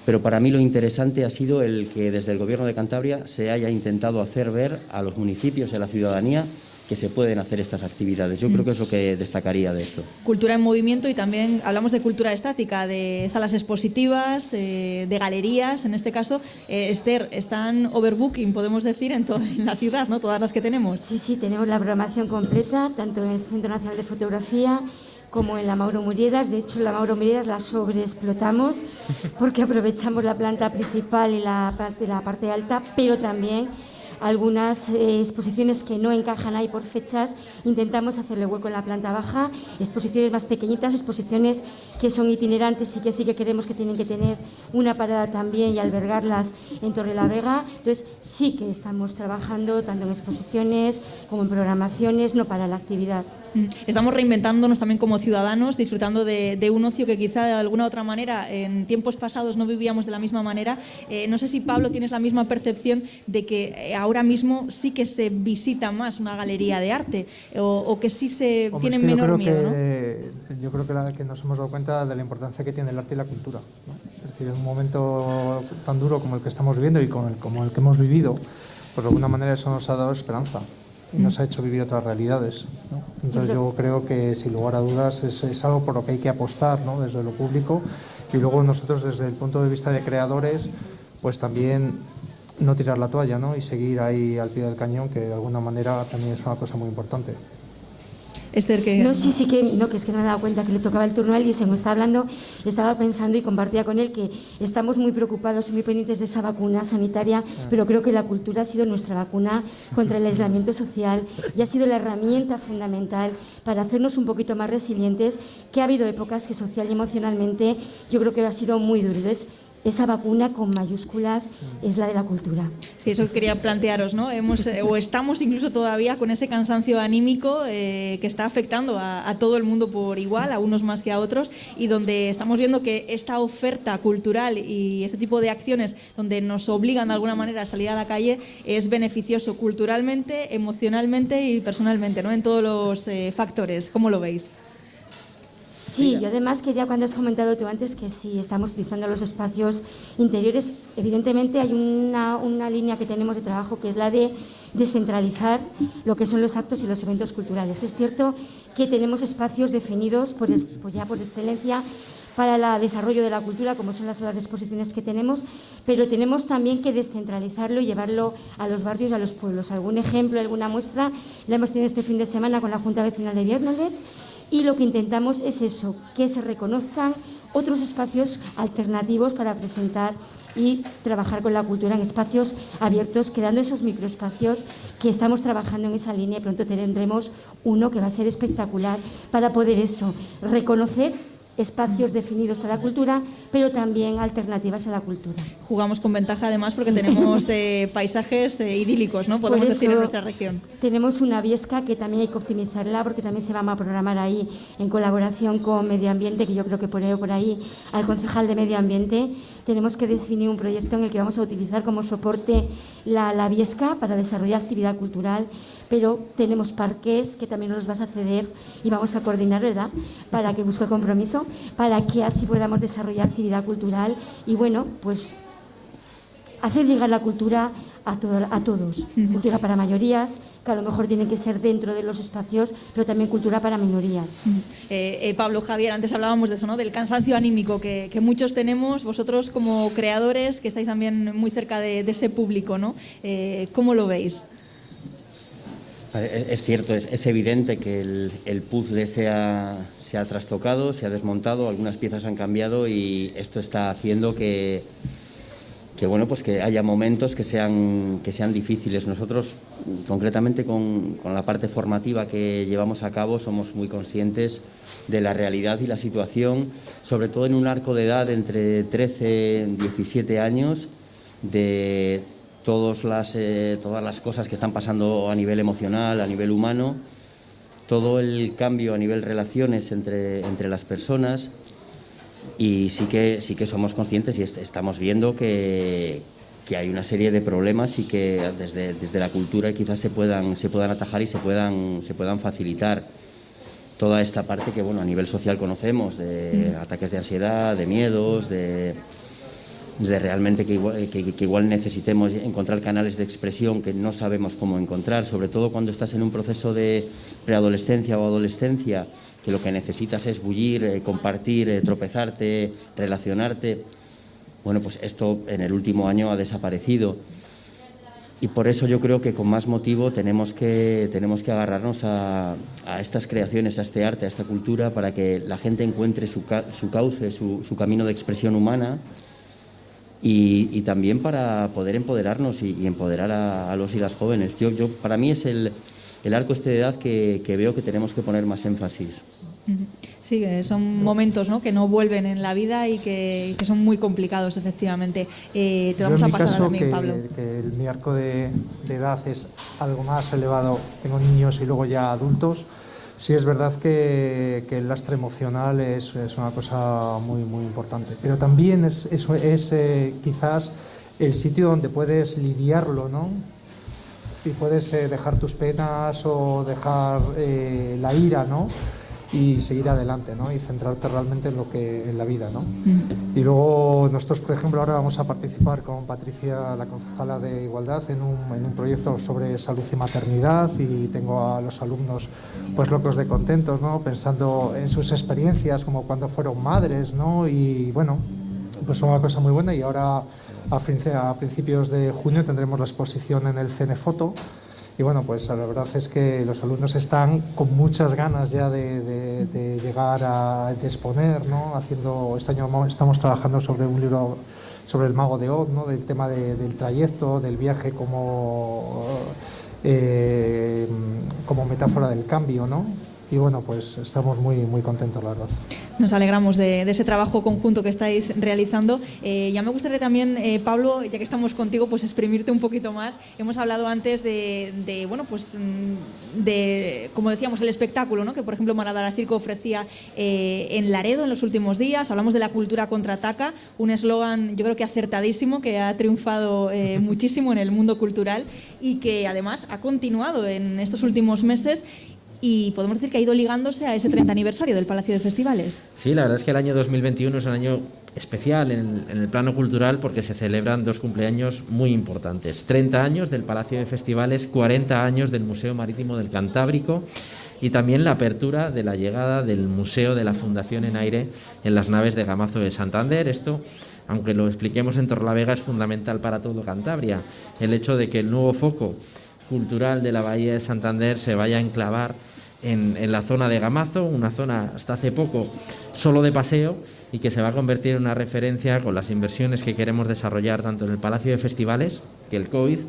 Pero para mí lo interesante ha sido el que desde el Gobierno de Cantabria se haya intentado hacer ver a los municipios y a la ciudadanía que se pueden hacer estas actividades. Yo creo que es lo que destacaría de esto. Cultura en movimiento, y también hablamos de cultura estática, de salas expositivas, de galerías. En este caso, Esther, están overbooking, podemos decir, en la ciudad, ¿no? Todas las que tenemos. Sí, tenemos la programación completa, tanto en el Centro Nacional de Fotografía como en la Mauro Murieras. De hecho, la Mauro Murieras la sobreexplotamos porque aprovechamos la planta principal y la parte alta, pero también algunas exposiciones que no encajan ahí por fechas, intentamos hacerle hueco en la planta baja, exposiciones más pequeñitas, exposiciones que son itinerantes y que sí que queremos que tienen que tener una parada también y albergarlas en Torrelavega. Entonces sí que estamos trabajando tanto en exposiciones como en programaciones, no para la actividad. Estamos reinventándonos también como ciudadanos, disfrutando de un ocio que quizá de alguna otra manera en tiempos pasados no vivíamos de la misma manera. No sé si, Pablo, tienes la misma percepción de que ahora mismo sí que se visita más una galería de arte, o que sí se tiene menor miedo, ¿no? Yo creo que nos hemos dado cuenta de la importancia que tiene el arte y la cultura, ¿no? Es decir, en un momento tan duro como el que estamos viviendo y como el que hemos vivido, pues de alguna manera eso nos ha dado esperanza y nos ha hecho vivir otras realidades, ¿no? Entonces yo creo que sin lugar a dudas es algo por lo que hay que apostar, ¿no? Desde lo público, y luego nosotros desde el punto de vista de creadores, pues también no tirar la toalla, ¿no? Y seguir ahí al pie del cañón, que de alguna manera también es una cosa muy importante. Esther, que... No, sí, que es que no me he dado cuenta que le tocaba el turno a él, y según estaba hablando, estaba pensando y compartía con él que estamos muy preocupados y muy pendientes de esa vacuna sanitaria, pero creo que la cultura ha sido nuestra vacuna contra el aislamiento social y ha sido la herramienta fundamental para hacernos un poquito más resilientes, que ha habido épocas que social y emocionalmente yo creo que ha sido muy duro. Entonces, esa vacuna con mayúsculas es la de la cultura. Sí, eso quería plantearos, ¿no? O estamos incluso todavía con ese cansancio anímico que está afectando a todo el mundo por igual, a unos más que a otros, y donde estamos viendo que esta oferta cultural y este tipo de acciones donde nos obligan de alguna manera a salir a la calle es beneficioso culturalmente, emocionalmente y personalmente, ¿no? En todos los factores. ¿Cómo lo veis? Sí, yo además quería, cuando has comentado tú antes que sí, estamos utilizando los espacios interiores, evidentemente hay una línea que tenemos de trabajo que es la de descentralizar lo que son los actos y los eventos culturales. Es cierto que tenemos espacios definidos pues ya por excelencia para el desarrollo de la cultura, como son las salas de exposiciones que tenemos, pero tenemos también que descentralizarlo y llevarlo a los barrios y a los pueblos. Algún ejemplo, alguna muestra la hemos tenido este fin de semana con la Junta Vecinal de Viernes, y lo que intentamos es eso, que se reconozcan otros espacios alternativos para presentar y trabajar con la cultura en espacios abiertos, creando esos microespacios que estamos trabajando en esa línea, y pronto tendremos uno que va a ser espectacular para poder eso, reconocer espacios definidos para la cultura, pero también alternativas a la cultura. Jugamos con ventaja además porque Sí. tenemos paisajes idílicos, ¿no? Podemos decir, en nuestra región. Tenemos una Viesca que también hay que optimizarla, porque también se va a programar ahí en colaboración con Medio Ambiente, que yo creo que por ahí al concejal de Medio Ambiente tenemos que definir un proyecto en el que vamos a utilizar como soporte la Viesca para desarrollar actividad cultural, pero tenemos parques que también nos los vas a ceder y vamos a coordinar, ¿verdad?, para que busque el compromiso, para que así podamos desarrollar actividad cultural y, bueno, pues hacer llegar la cultura a todos. Cultura para mayorías, que a lo mejor tienen que ser dentro de los espacios, pero también cultura para minorías. Pablo, Javier, antes hablábamos de eso, ¿no?, del cansancio anímico que muchos tenemos, vosotros como creadores, que estáis también muy cerca de ese público, ¿no? ¿Cómo lo veis? Es cierto, es evidente que el puzzle se ha trastocado, se ha desmontado, algunas piezas han cambiado y esto está haciendo que bueno, pues que haya momentos que sean difíciles. Nosotros, concretamente con la parte formativa que llevamos a cabo, somos muy conscientes de la realidad y la situación, sobre todo en un arco de edad entre 13 y 17 años, de todas las cosas que están pasando a nivel emocional, a nivel humano, todo el cambio a nivel relaciones entre las personas. Y sí que somos conscientes y estamos viendo que hay una serie de problemas y que desde la cultura quizás se puedan atajar y se puedan facilitar toda esta parte que, bueno, a nivel social conocemos, de ataques de ansiedad, de miedos, de realmente que igual necesitemos encontrar canales de expresión que no sabemos cómo encontrar, sobre todo cuando estás en un proceso de preadolescencia o adolescencia, que lo que necesitas es bullir, compartir, tropezarte, relacionarte. Bueno, pues esto en el último año ha desaparecido. Y por eso yo creo que con más motivo tenemos que agarrarnos a estas creaciones, a este arte, a esta cultura, para que la gente encuentre su cauce, su camino de expresión humana y también para poder empoderarnos y empoderar a los y las jóvenes. Para mí es el arco de edad que veo que tenemos que poner más énfasis. Sí, que son momentos, ¿no?, que no vuelven en la vida y que son muy complicados, efectivamente. Te damos la palabra también, Pablo. Mi arco de edad es algo más elevado, tengo niños y luego ya adultos. Sí es verdad que el lastre emocional es una cosa muy, muy importante, pero también es quizás el sitio donde puedes lidiarlo, ¿no? Y puedes dejar tus penas o dejar la ira, ¿no?, y seguir adelante, ¿no?, y centrarte realmente en la vida, ¿no? Y luego nosotros, por ejemplo, ahora vamos a participar con Patricia, la concejala de Igualdad, en un proyecto sobre salud y maternidad, y tengo a los alumnos pues locos de contentos, ¿no?, pensando en sus experiencias como cuando fueron madres, ¿no? Y bueno, pues una cosa muy buena. Y ahora a principios de junio tendremos la exposición en el Cenefoto. Y bueno, pues la verdad es que los alumnos están con muchas ganas ya de llegar a exponer, ¿no? Este año estamos trabajando sobre un libro sobre el Mago de Oz, ¿no?, del tema del trayecto, del viaje como metáfora del cambio, ¿no? Y bueno, pues estamos muy, muy contentos, la verdad. Nos alegramos de ese trabajo conjunto que estáis realizando. Ya me gustaría también, Pablo, ya que estamos contigo, pues exprimirte un poquito más. Hemos hablado antes de como decíamos, el espectáculo, ¿no?, que por ejemplo Maradara Circo ofrecía en Laredo en los últimos días. Hablamos de la cultura contraataca, un eslogan yo creo que acertadísimo, que ha triunfado muchísimo en el mundo cultural y que además ha continuado en estos últimos meses. y podemos decir que ha ido ligándose a ese 30 aniversario del Palacio de Festivales. Sí, la verdad es que el año 2021 es un año especial en el plano cultural porque se celebran 2 cumpleaños muy importantes. 30 años del Palacio de Festivales, 40 años del Museo Marítimo del Cantábrico y también la apertura de la llegada del Museo de la Fundación Enaire en las naves de Gamazo de Santander. Esto, aunque lo expliquemos en Torrelavega, es fundamental para todo Cantabria. El hecho de que el nuevo foco cultural de la Bahía de Santander se vaya a enclavar en la zona de Gamazo, una zona hasta hace poco solo de paseo y que se va a convertir en una referencia con las inversiones que queremos desarrollar tanto en el Palacio de Festivales, que el COVID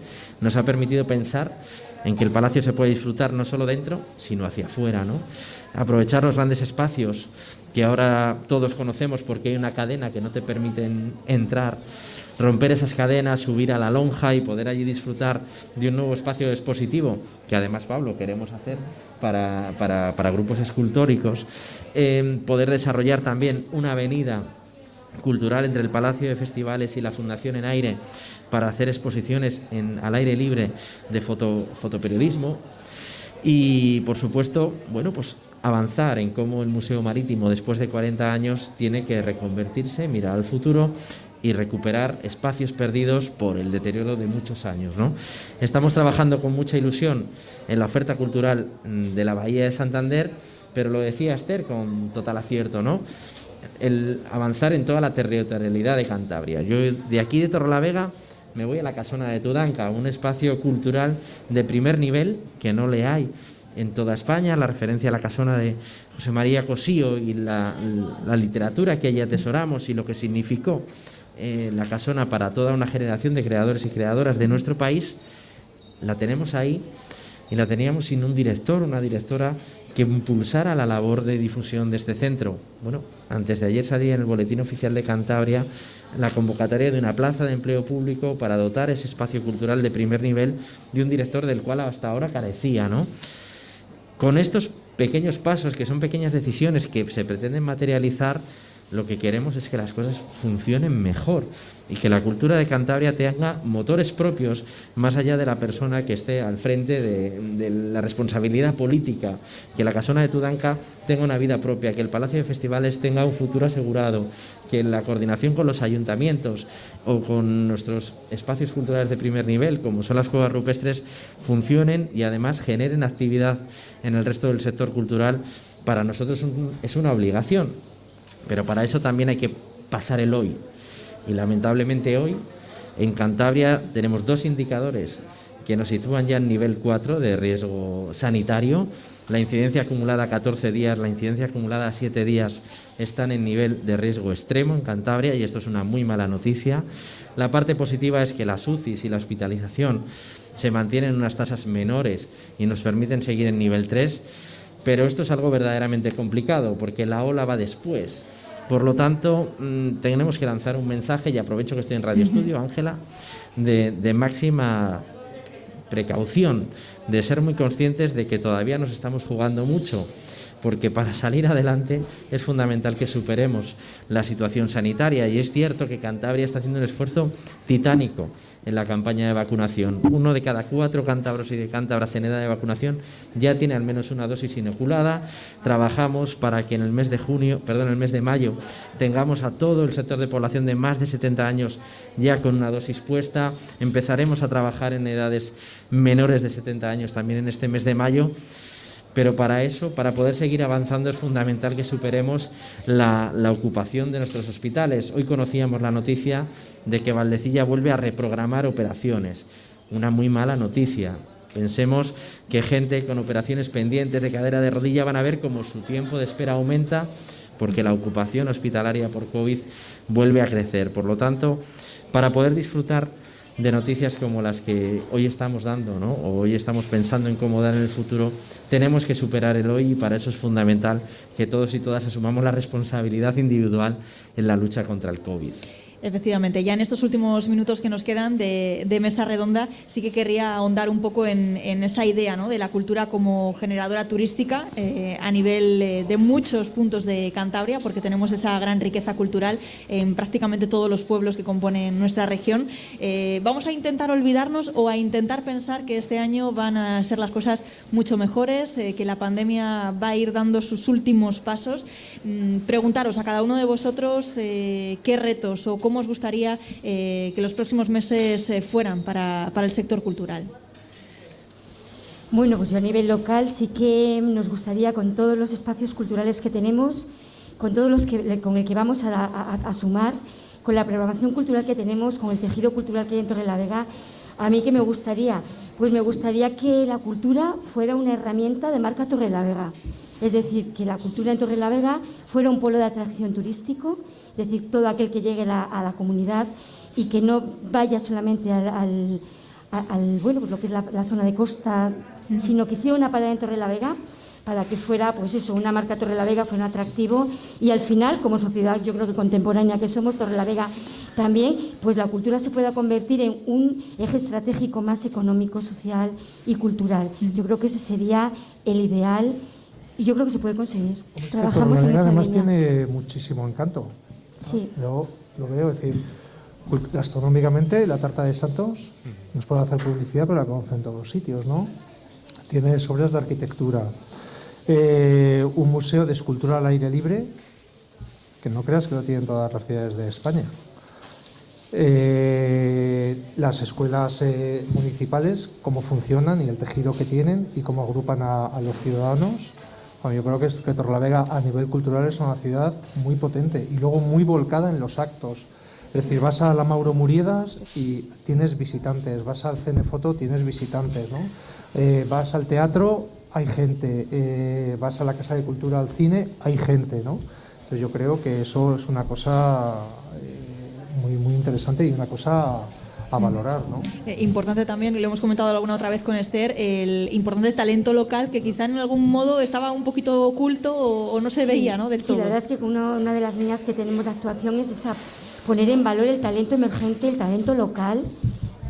nos ha permitido pensar en que el Palacio se puede disfrutar no solo dentro, sino hacia afuera, ¿no? Aprovechar los grandes espacios que ahora todos conocemos porque hay una cadena que no te permiten entrar, romper esas cadenas, subir a la lonja y poder allí disfrutar de un nuevo espacio expositivo, que además, Pablo, queremos hacer para grupos escultóricos, poder desarrollar también una avenida cultural entre el Palacio de Festivales y la Fundación Enaire para hacer exposiciones al aire libre de fotoperiodismo y, por supuesto, bueno, pues avanzar en cómo el Museo Marítimo, después de 40 años, tiene que reconvertirse, mirar al futuro y recuperar espacios perdidos por el deterioro de muchos años, ¿no? Estamos trabajando con mucha ilusión en la oferta cultural de la Bahía de Santander, pero lo decía Esther con total acierto, ¿no? El avanzar en toda la territorialidad de Cantabria. Yo de aquí de Torrelavega me voy a la Casona de Tudanca, un espacio cultural de primer nivel que no le hay en toda España. La referencia a la Casona de José María Cosío y la literatura que allí atesoramos y lo que significó la Casona para toda una generación de creadores y creadoras de nuestro país, la tenemos ahí y la teníamos sin un director, una directora que impulsara la labor de difusión de este centro. Bueno, antes de ayer salía en el Boletín Oficial de Cantabria la convocatoria de una plaza de empleo público para dotar ese espacio cultural de primer nivel de un director del cual hasta ahora carecía, ¿no? Con estos pequeños pasos, que son pequeñas decisiones que se pretenden materializar, lo que queremos es que las cosas funcionen mejor y que la cultura de Cantabria tenga motores propios más allá de la persona que esté al frente de la responsabilidad política, que la Casona de Tudanca tenga una vida propia, que el Palacio de Festivales tenga un futuro asegurado, que la coordinación con los ayuntamientos o con nuestros espacios culturales de primer nivel, como son las cuevas rupestres, funcionen y además generen actividad en el resto del sector cultural. Para nosotros es una obligación. Pero para eso también hay que pasar el hoy. Y lamentablemente hoy en Cantabria tenemos 2 indicadores que nos sitúan ya en nivel 4 de riesgo sanitario. La incidencia acumulada a 14 días, la incidencia acumulada a 7 días están en nivel de riesgo extremo en Cantabria y esto es una muy mala noticia. La parte positiva es que las UCIs y la hospitalización se mantienen en unas tasas menores y nos permiten seguir en nivel 3. Pero esto es algo verdaderamente complicado porque la ola va después. Por lo tanto, tenemos que lanzar un mensaje, y aprovecho que estoy en Radio Estudio, Ángela, de máxima precaución, de ser muy conscientes de que todavía nos estamos jugando mucho, porque para salir adelante es fundamental que superemos la situación sanitaria. Y es cierto que Cantabria está haciendo un esfuerzo titánico en la campaña de vacunación. 1 de cada 4 cántabros y de cántabras en edad de vacunación ya tiene al menos una dosis inoculada. Trabajamos para que en el mes de mayo tengamos a todo el sector de población de más de 70 años ya con una dosis puesta. Empezaremos a trabajar en edades menores de 70 años también en este mes de mayo. Pero para eso, para poder seguir avanzando, es fundamental que superemos la ocupación de nuestros hospitales. Hoy conocíamos la noticia de que Valdecilla vuelve a reprogramar operaciones. Una muy mala noticia. Pensemos que gente con operaciones pendientes de cadera de rodilla van a ver cómo su tiempo de espera aumenta porque la ocupación hospitalaria por COVID vuelve a crecer. Por lo tanto, para poder disfrutar de noticias como las que hoy estamos dando, ¿no? O hoy estamos pensando en cómo dar en el futuro, tenemos que superar el hoy y para eso es fundamental que todos y todas asumamos la responsabilidad individual en la lucha contra el COVID. Efectivamente, ya en estos últimos minutos que nos quedan de mesa redonda, sí que querría ahondar un poco en esa idea, ¿no?, de la cultura como generadora turística a nivel de muchos puntos de Cantabria, porque tenemos esa gran riqueza cultural en prácticamente todos los pueblos que componen nuestra región. Vamos a intentar olvidarnos o a intentar pensar que este año van a ser las cosas mucho mejores, que la pandemia va a ir dando sus últimos pasos. Preguntaros a cada uno de vosotros qué retos o cómo os gustaría que los próximos meses fueran para el sector cultural. Bueno, pues yo a nivel local sí que nos gustaría, con todos los espacios culturales que tenemos, con todos los con el que vamos a sumar, con la programación cultural que tenemos, con el tejido cultural que hay en Torrelavega, a mí ¿qué me gustaría? Pues me gustaría que la cultura fuera una herramienta de marca Torrelavega. Es decir, que la cultura en Torrelavega fuera un polo de atracción turístico, es decir, todo aquel que llegue a la comunidad y que no vaya solamente bueno, pues lo que es la zona de costa, sino que hiciera una parada en Torrelavega para que fuera, pues eso, una marca Torrelavega, fuera un atractivo, y al final, como sociedad, yo creo que contemporánea que somos, Torrelavega también, pues la cultura se pueda convertir en un eje estratégico más económico, social y cultural. Yo creo que ese sería el ideal y yo creo que se puede conseguir. Trabajamos en esa además línea. Tiene muchísimo encanto. Sí. Yo lo veo, es decir, gastronómicamente la tarta de Santos nos puede hacer publicidad, pero la conocen en todos los sitios, ¿no? Tiene obras de arquitectura, un museo de escultura al aire libre, que no creas que lo tienen todas las ciudades de España. Las escuelas municipales, cómo funcionan y el tejido que tienen y cómo agrupan a los ciudadanos. Bueno, yo creo que Torrelavega a nivel cultural es una ciudad muy potente y luego muy volcada en los actos. Es decir, vas a la Mauro Muriedas y tienes visitantes, vas al Cenefoto, tienes visitantes, ¿no? Vas al teatro, hay gente, vas a la Casa de Cultura, al cine, hay gente, ¿no? Entonces yo creo que eso es una cosa muy, muy interesante y una cosa a valorar, ¿no? Importante también, y lo hemos comentado alguna otra vez con Esther, el importante talento local que quizá en algún modo estaba un poquito oculto o no se veía, ¿no?, del todo. Sí, la verdad es que una de las líneas que tenemos de actuación es esa, poner en valor el talento emergente, el talento local,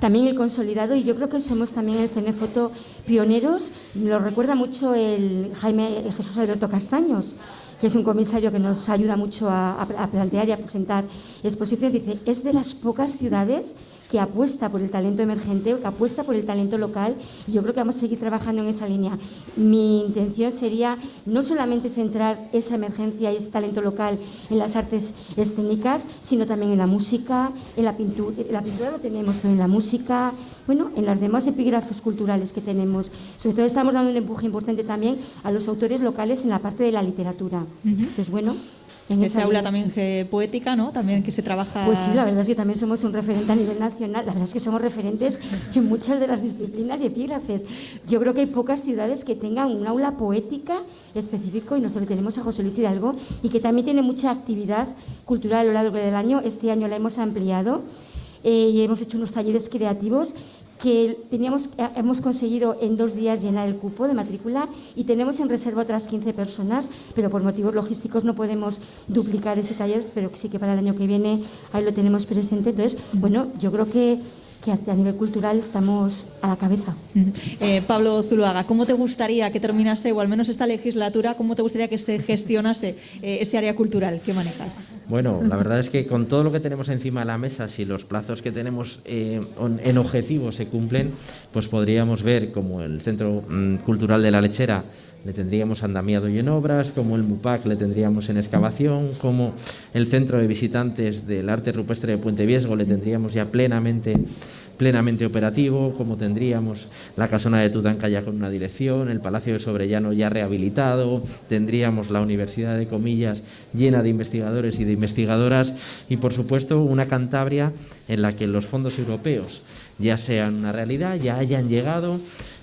también el consolidado, y yo creo que somos también el Cenefoto pioneros. Lo recuerda mucho el Jesús Alberto Castaños, que es un comisario que nos ayuda mucho a plantear y a presentar exposiciones. Dice, es de las pocas ciudades que apuesta por el talento emergente, que apuesta por el talento local, y yo creo que vamos a seguir trabajando en esa línea. Mi intención sería no solamente centrar esa emergencia y ese talento local en las artes escénicas, sino también en la música, en la pintura. La pintura lo tenemos, pero en la música, bueno, en las demás epígrafes culturales que tenemos. Sobre todo estamos dando un empuje importante también a los autores locales en la parte de la literatura. Entonces, bueno, en esa aula también poética, ¿no?, también que se trabaja. Pues sí, la verdad es que también somos un referente a nivel nacional. La verdad es que somos referentes en muchas de las disciplinas y epígrafes. Yo creo que hay pocas ciudades que tengan un aula poética específico, y nosotros tenemos a José Luis Hidalgo, y que también tiene mucha actividad cultural a lo largo del año. Este año la hemos ampliado y hemos hecho unos talleres creativos que hemos conseguido en 2 días llenar el cupo de matrícula, y tenemos en reserva otras 15 personas, pero por motivos logísticos no podemos duplicar ese taller, pero sí que para el año que viene ahí lo tenemos presente. Entonces, bueno, yo creo que a nivel cultural estamos a la cabeza. Pablo Zuluaga, ¿cómo te gustaría que terminase, o al menos esta legislatura, cómo te gustaría que se gestionase ese área cultural que manejas? Bueno, la verdad es que con todo lo que tenemos encima de la mesa, si los plazos que tenemos en objetivo se cumplen, pues podríamos ver como el Centro Cultural de la Lechera le tendríamos andamiado y en obras, como el MUPAC le tendríamos en excavación, como el Centro de Visitantes del Arte Rupestre de Puente Viesgo le tendríamos ya plenamente operativo, como tendríamos la Casona de Tudanca ya con una dirección, el Palacio de Sobrellano ya rehabilitado, tendríamos la Universidad de Comillas llena de investigadores y de investigadoras, y por supuesto una Cantabria en la que los fondos europeos ya sean una realidad, ya hayan llegado.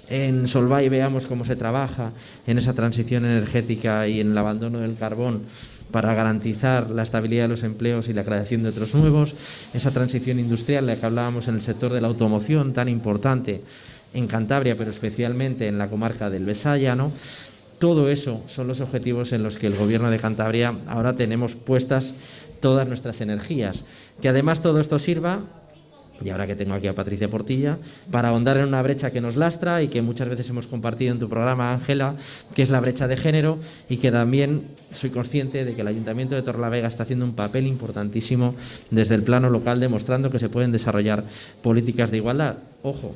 En Solvay veamos cómo se trabaja en esa transición energética y en el abandono del carbón para garantizar la estabilidad de los empleos y la creación de otros nuevos, esa transición industrial de la que hablábamos en el sector de la automoción, tan importante en Cantabria, pero especialmente en la comarca del Besaya, ¿no? Todo eso son los objetivos en los que el Gobierno de Cantabria ahora tenemos puestas todas nuestras energías. Que además todo esto sirva, y ahora que tengo aquí a Patricia Portilla, para ahondar en una brecha que nos lastra y que muchas veces hemos compartido en tu programa, Ángela, que es la brecha de género, y que también soy consciente de que el Ayuntamiento de Torrelavega está haciendo un papel importantísimo desde el plano local, demostrando que se pueden desarrollar políticas de igualdad. Ojo,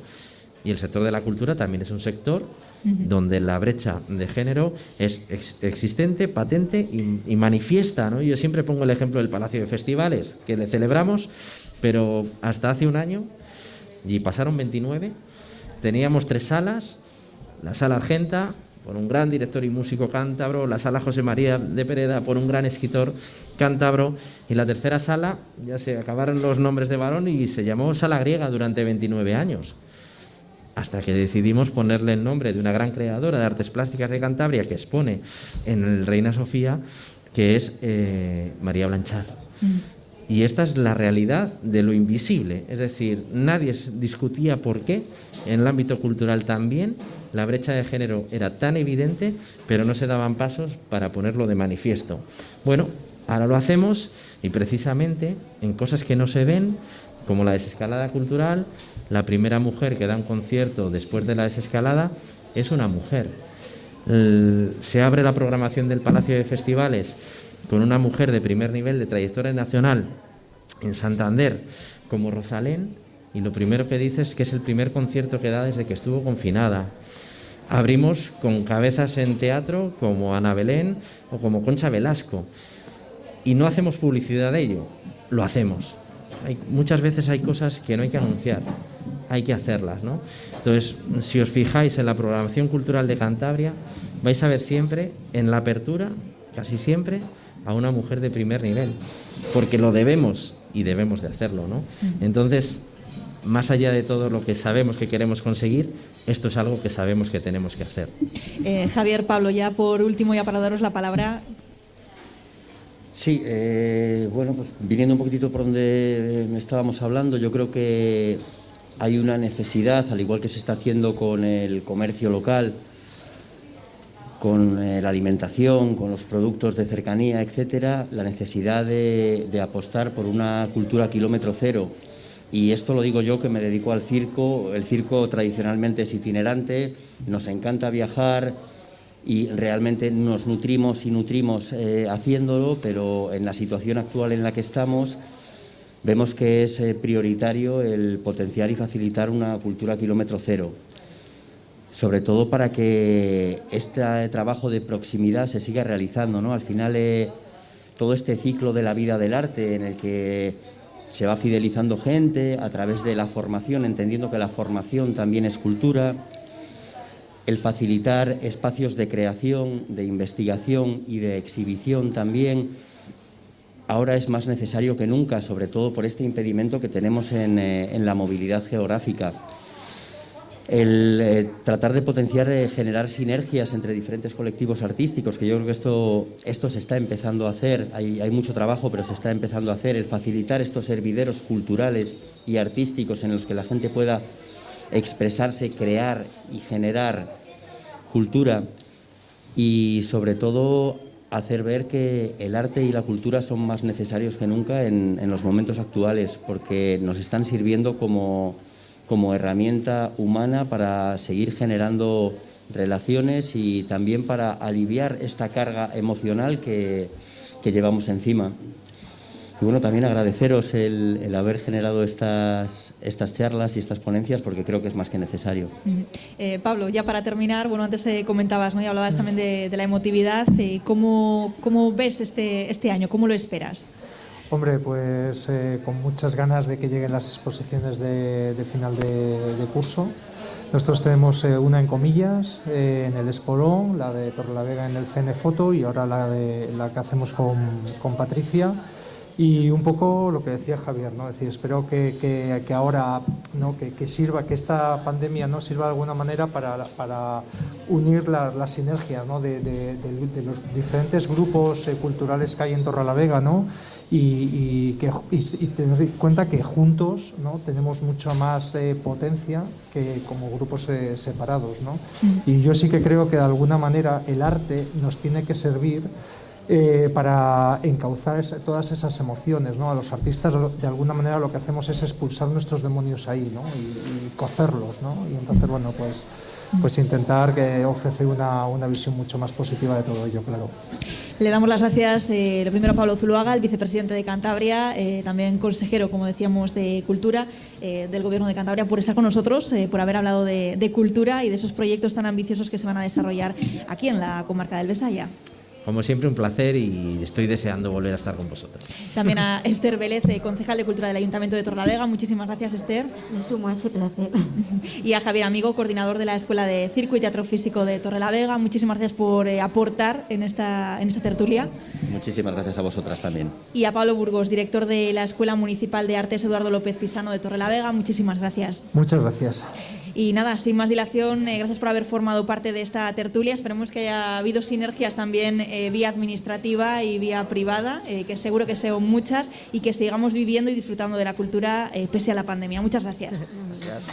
y el sector de la cultura también es un sector donde la brecha de género es existente, patente y manifiesta, ¿no? Yo siempre pongo el ejemplo del Palacio de Festivales, que le celebramos, pero hasta hace un año, y pasaron 29, teníamos 3 salas: la Sala Argenta, por un gran director y músico cántabro; la Sala José María de Pereda, por un gran escritor cántabro; y la tercera sala, ya se acabaron los nombres de varón y se llamó Sala Griega durante 29 años. Hasta que decidimos ponerle el nombre de una gran creadora de artes plásticas de Cantabria que expone en el Reina Sofía, que es María Blanchard. Y esta es la realidad de lo invisible, es decir, nadie discutía por qué en el ámbito cultural también la brecha de género era tan evidente, pero no se daban pasos para ponerlo de manifiesto. Bueno, ahora lo hacemos, y precisamente en cosas que no se ven, como la desescalada cultural. La primera mujer que da un concierto después de la desescalada es una mujer. Se abre la programación del Palacio de Festivales con una mujer de primer nivel de trayectoria nacional en Santander como Rosalén, y lo primero que dice es que es el primer concierto que da desde que estuvo confinada. Abrimos con cabezas en teatro como Ana Belén o como Concha Velasco, y no hacemos publicidad de ello, lo hacemos. Muchas veces hay cosas que no hay que anunciar, hay que hacerlas, ¿no? Entonces, si os fijáis en la programación cultural de Cantabria, vais a ver siempre en la apertura, casi siempre, a una mujer de primer nivel, porque lo debemos y debemos de hacerlo, ¿no? Entonces, más allá de todo lo que sabemos que queremos conseguir, esto es algo que sabemos que tenemos que hacer. Javier, Pablo, ya por último, ya para daros la palabra. Sí, bueno, pues viniendo un poquitito por donde estábamos hablando, yo creo que hay una necesidad, al igual que se está haciendo con el comercio local, con la alimentación, con los productos de cercanía, etcétera, la necesidad de apostar por una cultura kilómetro cero. Y esto lo digo yo, que me dedico al circo. El circo tradicionalmente es itinerante, nos encanta viajar y realmente nos nutrimos y nutrimos haciéndolo, pero en la situación actual en la que estamos vemos que es prioritario el potenciar y facilitar una cultura kilómetro cero, sobre todo para que este trabajo de proximidad se siga realizando, ¿no? Al final, todo este ciclo de la vida del arte, en el que se va fidelizando gente a través de la formación, entendiendo que la formación también es cultura, el facilitar espacios de creación, de investigación y de exhibición también, ahora es más necesario que nunca, sobre todo por este impedimento que tenemos en la movilidad geográfica. El tratar de potenciar, generar sinergias entre diferentes colectivos artísticos, que yo creo que esto se está empezando a hacer, hay mucho trabajo, pero se está empezando a hacer, el facilitar estos hervideros culturales y artísticos en los que la gente pueda expresarse, crear y generar cultura, y sobre todo hacer ver que el arte y la cultura son más necesarios que nunca en los momentos actuales, porque nos están sirviendo como herramienta humana para seguir generando relaciones y también para aliviar esta carga emocional que llevamos encima. Y bueno, también agradeceros el haber generado estas charlas y estas ponencias, porque creo que es más que necesario. Pablo, ya para terminar, bueno, antes comentabas, ¿no?, y hablabas también de la emotividad. ¿Cómo ves este año? ¿Cómo lo esperas? Hombre, pues con muchas ganas de que lleguen las exposiciones de final de curso. Nosotros tenemos una en Comillas, en el Espolón, la de Torrelavega en el CN Foto, y ahora la que hacemos con Patricia. Y un poco lo que decía Javier, ¿no? Es decir, espero que ahora, ¿no?, que sirva, que esta pandemia, ¿no?, sirva de alguna manera para unir las sinergias, ¿no?, de los diferentes grupos culturales que hay en Torrelavega, ¿no? Y tener en cuenta que juntos, ¿no?, tenemos mucha más potencia que como grupos separados, ¿no? Y yo sí que creo que de alguna manera el arte nos tiene que servir para encauzar todas esas emociones, ¿no? A los artistas, de alguna manera, lo que hacemos es expulsar nuestros demonios ahí, ¿no? Y cocerlos, ¿no? Y entonces, bueno, pues intentar ofrecer una visión mucho más positiva de todo ello, claro. Le damos las gracias, lo primero a Pablo Zuloaga, el vicepresidente de Cantabria, también consejero, como decíamos, de Cultura del Gobierno de Cantabria, por estar con nosotros, por haber hablado de cultura y de esos proyectos tan ambiciosos que se van a desarrollar aquí en la comarca del Besaya. Como siempre, un placer y estoy deseando volver a estar con vosotros. También a Esther Vélez, concejal de Cultura del Ayuntamiento de Torrelavega. Muchísimas gracias, Esther. Me sumo a ese placer. Y a Javier Amigo, coordinador de la Escuela de Circo y Teatro Físico de Torrelavega. Muchísimas gracias por aportar en esta tertulia. Muchísimas gracias a vosotras también. Y a Pablo Burgos, director de la Escuela Municipal de Artes Eduardo López Pisano de Torrelavega. Muchísimas gracias. Muchas gracias. Y nada, sin más dilación, gracias por haber formado parte de esta tertulia. Esperemos que haya habido sinergias también vía administrativa y vía privada, que seguro que son muchas, y que sigamos viviendo y disfrutando de la cultura pese a la pandemia. Muchas gracias. Gracias.